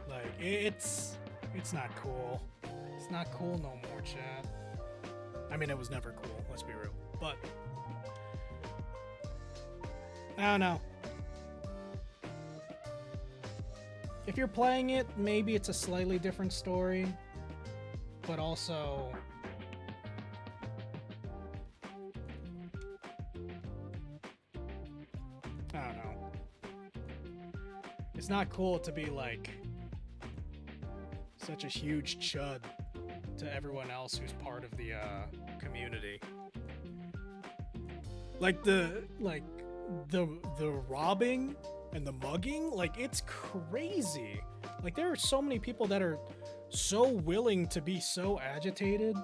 A: Like it's not cool. It's not cool no more, chat. I mean, it was never cool, let's be real. But I don't know. If you're playing it, maybe it's a slightly different story, but also I don't know. It's not cool to be like such a huge chud to everyone else who's part of the community. Like the robbing and the mugging, like it's crazy. Like there are so many people that are so willing to be so agitated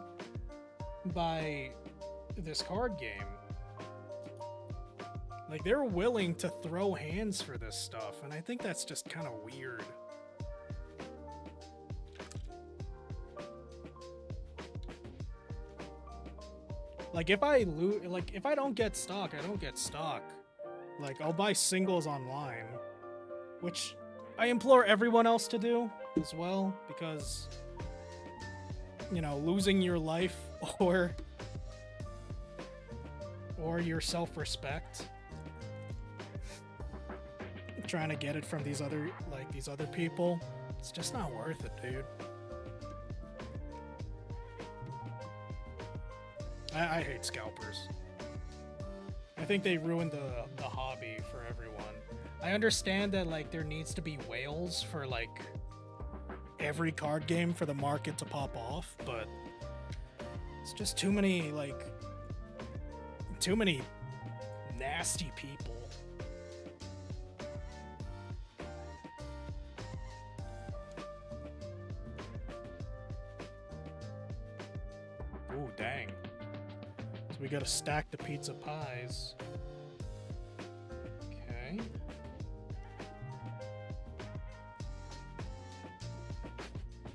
A: by this card game. Like they're willing to throw hands for this stuff, and I think that's just kind of weird. Like if I don't get stock, I don't get stock. Like I'll buy singles online, which I implore everyone else to do as well, because you know, losing your life or your self-respect trying to get it from these other people, it's just not worth it, dude. I hate scalpers. I think they ruined the hobby for everyone. I understand that like there needs to be whales for like every card game for the market to pop off, but it's just too many nasty people. Ooh, dang. So we gotta stack the pizza pies. Okay.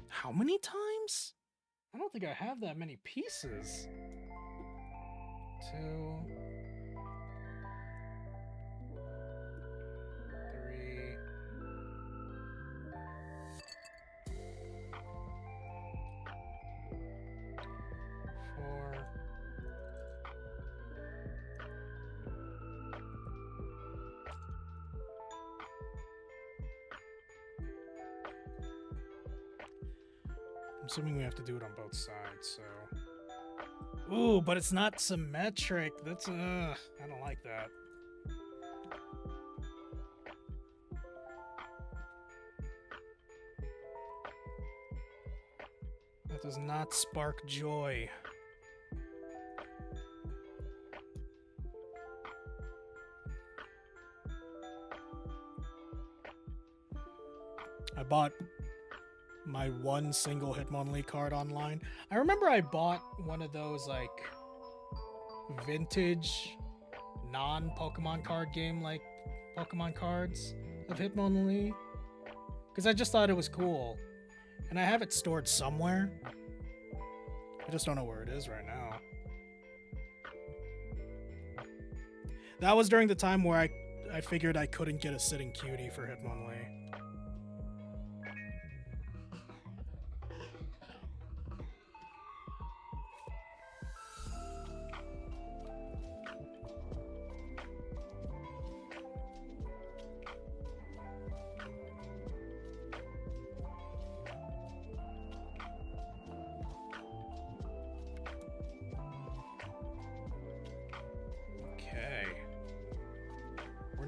A: How many times? I don't think I have that many pieces. 2, 3. 4. I'm assuming we have to do it on both sides, so. Ooh, but it's not symmetric. That's, I don't like that. That does not spark joy. I bought my one single Hitmonlee card online. I remember I bought one of those like vintage non-Pokemon card game like Pokemon cards of Hitmonlee because I just thought it was cool, and I have it stored somewhere. I just don't know where it is right now. That was during the time where I figured I couldn't get a sitting cutie for Hitmonlee.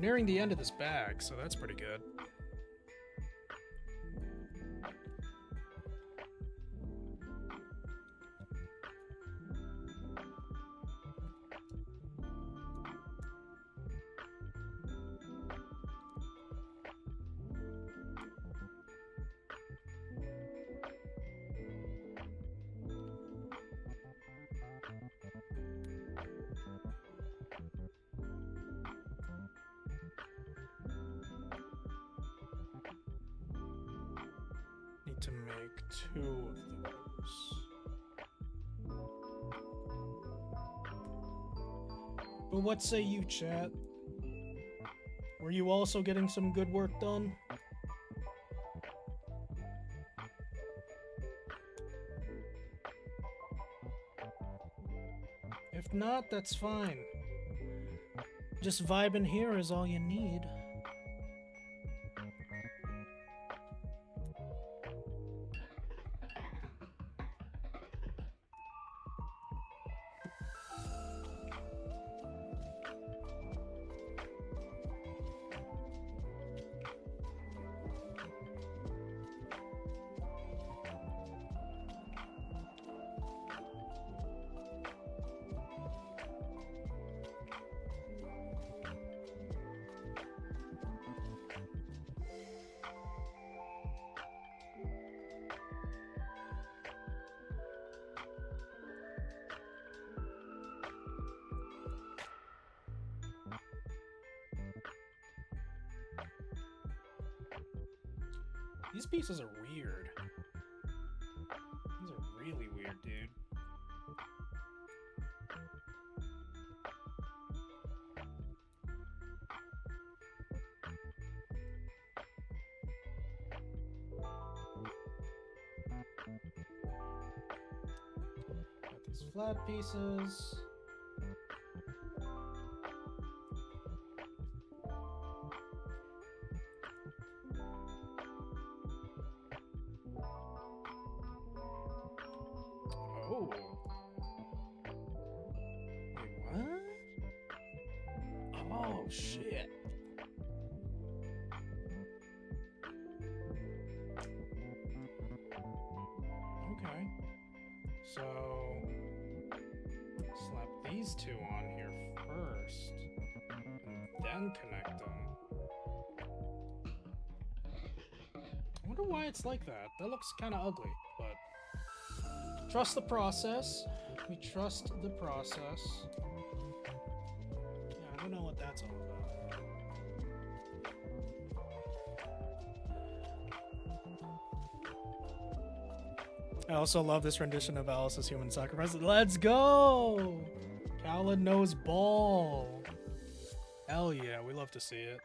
A: Nearing the end of this bag, so that's pretty good. need to make 2 of those. But what say you, chat? Were you also getting some good work done? If not, that's fine. Just vibing here is all you need. These pieces are weird. These are really weird, dude. Got these flat pieces. Oh. Wait, what? Oh, shit. Okay. So, slap these 2 on here first, and then connect them. I wonder why it's like that. That looks kind of ugly, but trust the process. We trust the process. Yeah, I don't know what that's all about. I also love this rendition of Alice's Human Sacrifice. Let's go! Khaled knows ball. Hell yeah, we love to see it.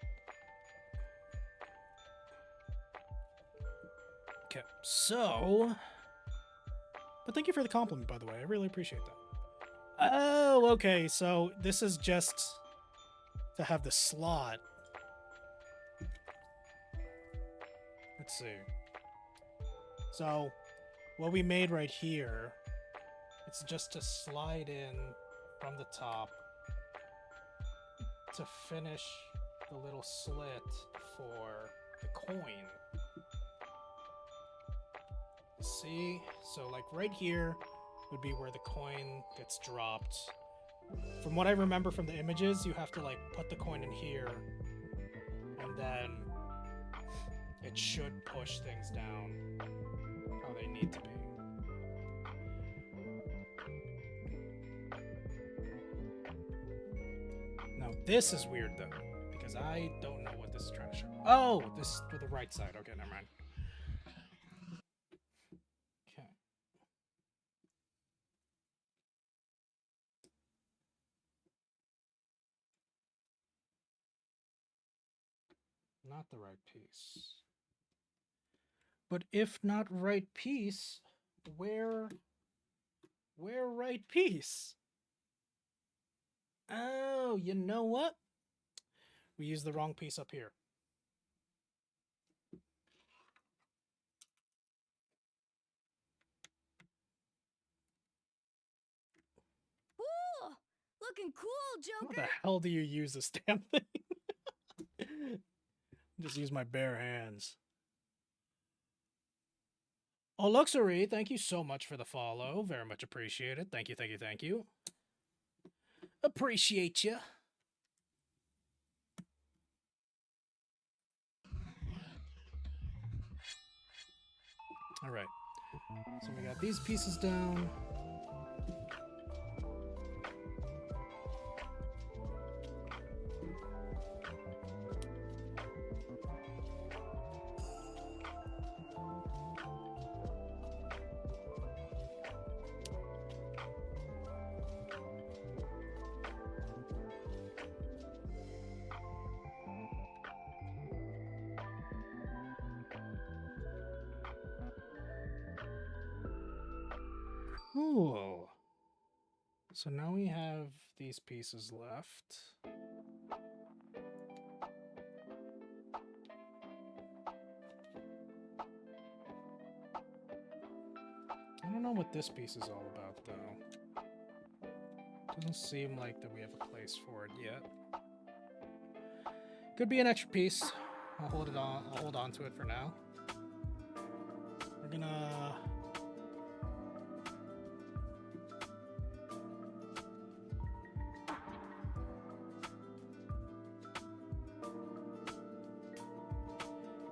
A: Okay, so... But thank you for the compliment, by the way. I really appreciate that. Oh, okay, so this is just to have the slot. Let's see. So... what we made right here, it's just to slide in from the top to finish the little slit for the coin. See? So like right here would be where the coin gets dropped. From what I remember from the images, you have to like put the coin in here and then it should push things down how they need to be. Now this is weird though, because I don't know what this is trying to show. Oh, this is for the right side. Okay, never mind. Okay. Not the right piece. But if not right piece, where right piece? Oh, you know what? We used the wrong piece up here.
B: Ooh, looking cool, Joker.
A: What the hell do you use this damn thing? Just use my bare hands. Oh, Luxury, thank you so much for the follow. Very much appreciated. Thank you, thank you, thank you. Appreciate you. All right. So we got these pieces down. Cool. So now we have these pieces left. I don't know what this piece is all about, though. Doesn't seem like that we have a place for it yet. Could be an extra piece. I'll hold it on. I'll hold on to it for now. We're gonna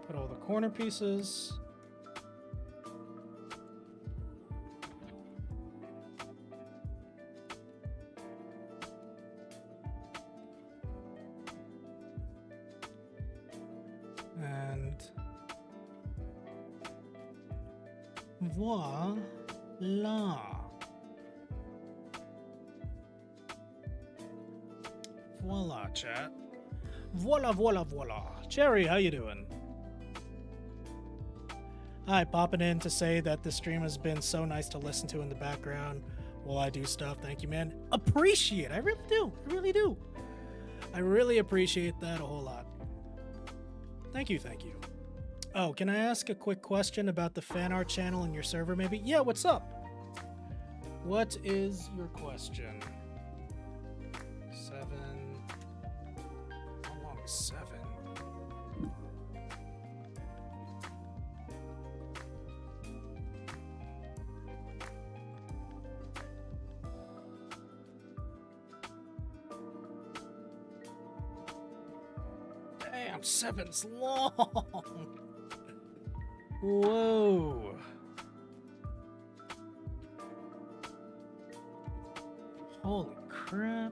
A: put all the corner pieces. And voila. Voila, chat. Voila. Cherry, how you doing? Hi, popping in to say that the stream has been so nice to listen to in the background while I do stuff. Thank you, man. Appreciate it. I really do. I really do. I really appreciate that a whole lot. Thank you. Oh, can I ask a quick question about the fan art channel in your server, maybe? Yeah, what's up? What is your question? 7. How long is 7? Damn, 7's long. Whoa. Holy crap.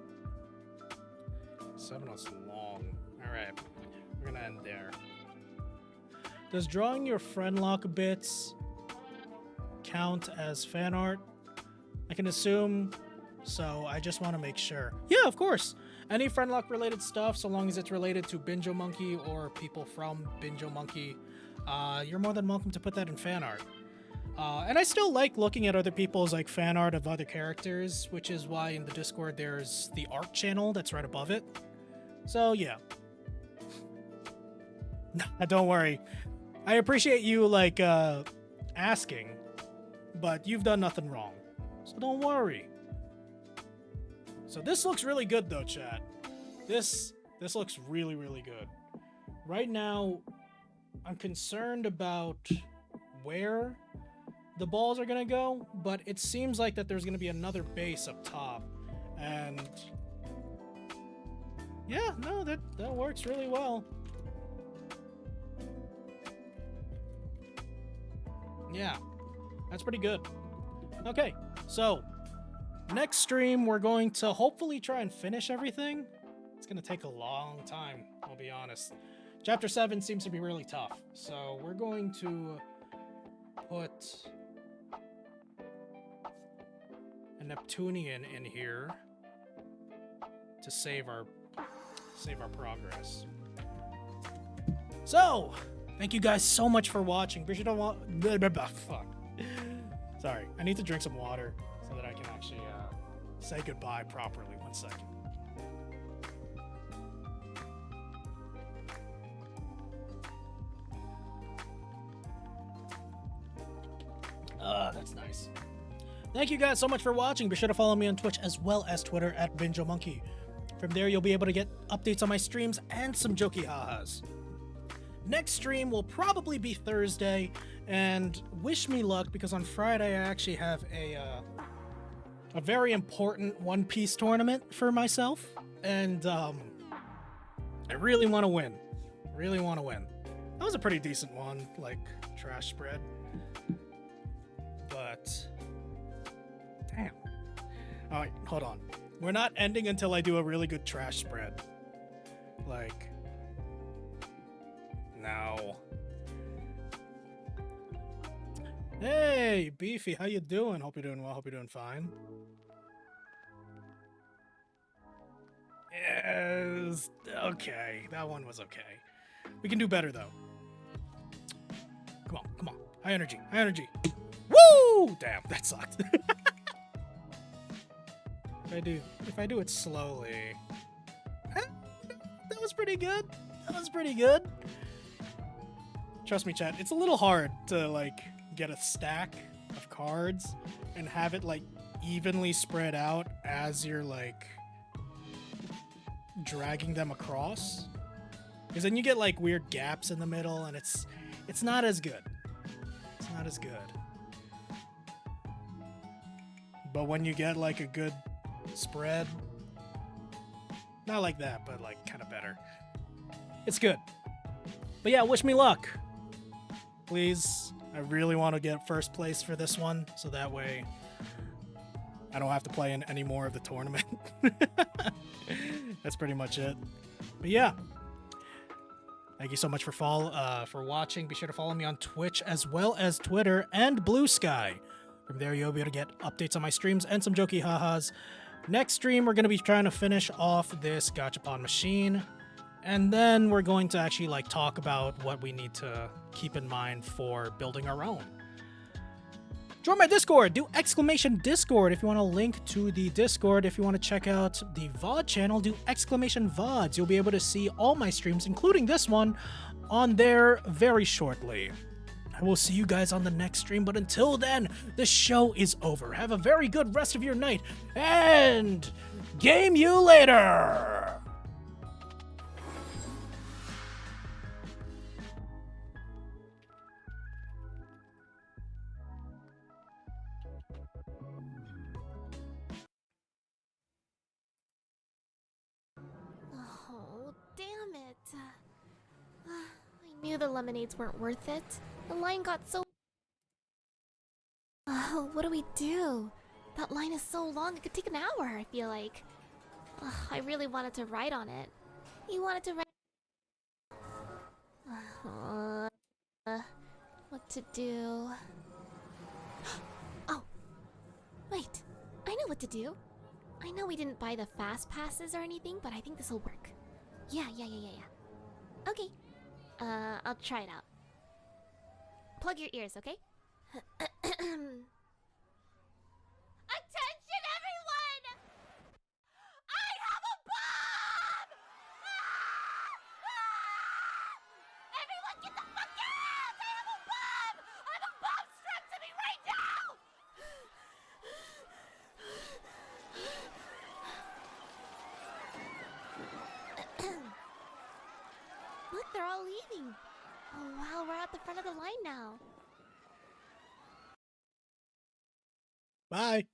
A: 7 was long. Alright, we're gonna end there. Does drawing your friend lock bits count as fan art? I can assume, so I just want to make sure. Yeah, of course. Any friend lock related stuff, so long as it's related to Binjo Monkey or people from Binjo Monkey, you're more than welcome to put that in fan art. And I still like looking at other people's like fan art of other characters, which is why in the Discord there's the art channel that's right above it. So yeah. Don't worry. I appreciate you like asking, but you've done nothing wrong. So don't worry. So this looks really good though, chat. This looks really, really good. Right now, I'm concerned about where the balls are gonna go, but it seems like that there's gonna be another base up top. And yeah, no, that works really well. Yeah, that's pretty good. Okay, so next stream, we're going to hopefully try and finish everything. It's going to take a long time, I'll be honest. Chapter 7 seems to be really tough. So we're going to put a Neptunian in here to save our progress. So, thank you guys so much for watching. Be sure to fuck. Sorry, I need to drink some water so that I can actually say goodbye properly. 1 second. That's nice. Thank you guys so much for watching. Be sure to follow me on Twitch as well as Twitter at BinjoMonkey. From there, you'll be able to get updates on my streams and some jokey ha-has. Next stream will probably be Thursday, and wish me luck because on Friday I actually have a very important One Piece tournament for myself, and I really want to win. That was a pretty decent one, like trash spread. But damn. All right, hold on. We're not ending until I do a really good trash spread. Like, no. Hey, Beefy, how you doing? Hope you're doing well. Hope you're doing fine. Yes. Okay, that one was okay. We can do better though. Come on. High energy. Woo! Damn, that sucked. If I do it slowly. Eh, that was pretty good. That was pretty good. Trust me, chat, it's a little hard to like get a stack of cards and have it like evenly spread out as you're like dragging them across. Because then you get like weird gaps in the middle and it's not as good. It's not as good. But when you get like a good spread, not like that, but like kind of better, it's good. But yeah, wish me luck. Please, I really want to get first place for this one, so that way I don't have to play in any more of the tournament. That's pretty much it. But yeah, thank you so much for watching. Be sure to follow me on Twitch as well as Twitter and Blue Sky. From there, you'll be able to get updates on my streams and some jokey ha-has. Next stream, we're going to be trying to finish off this Gachapon machine. And then we're going to actually like talk about what we need to keep in mind for building our own. Join my Discord. Do !Discord if you want a link to the Discord. If you want to check out the VOD channel, do !VODs. You'll be able to see all my streams, including this one, on there very shortly. I will see you guys on the next stream, but until then, the show is over. Have a very good rest of your night, and game you later!
C: Oh, damn it. I knew the lemonades weren't worth it. The line got so... what do we do? That line is so long, it could take an hour, I feel like. I really wanted to write on it. You wanted to write... what to do? Oh! Wait, I know what to do. I know we didn't buy the fast passes or anything, but I think this'll work. Yeah. Okay. I'll try it out. Plug your ears, okay? Attention, everyone! I have a bomb! Everyone get the fuck out! I have a bomb! I have a bomb strapped to me right now! Look, they're all leaving. Oh wow, we're at the front of the line now.
A: Bye.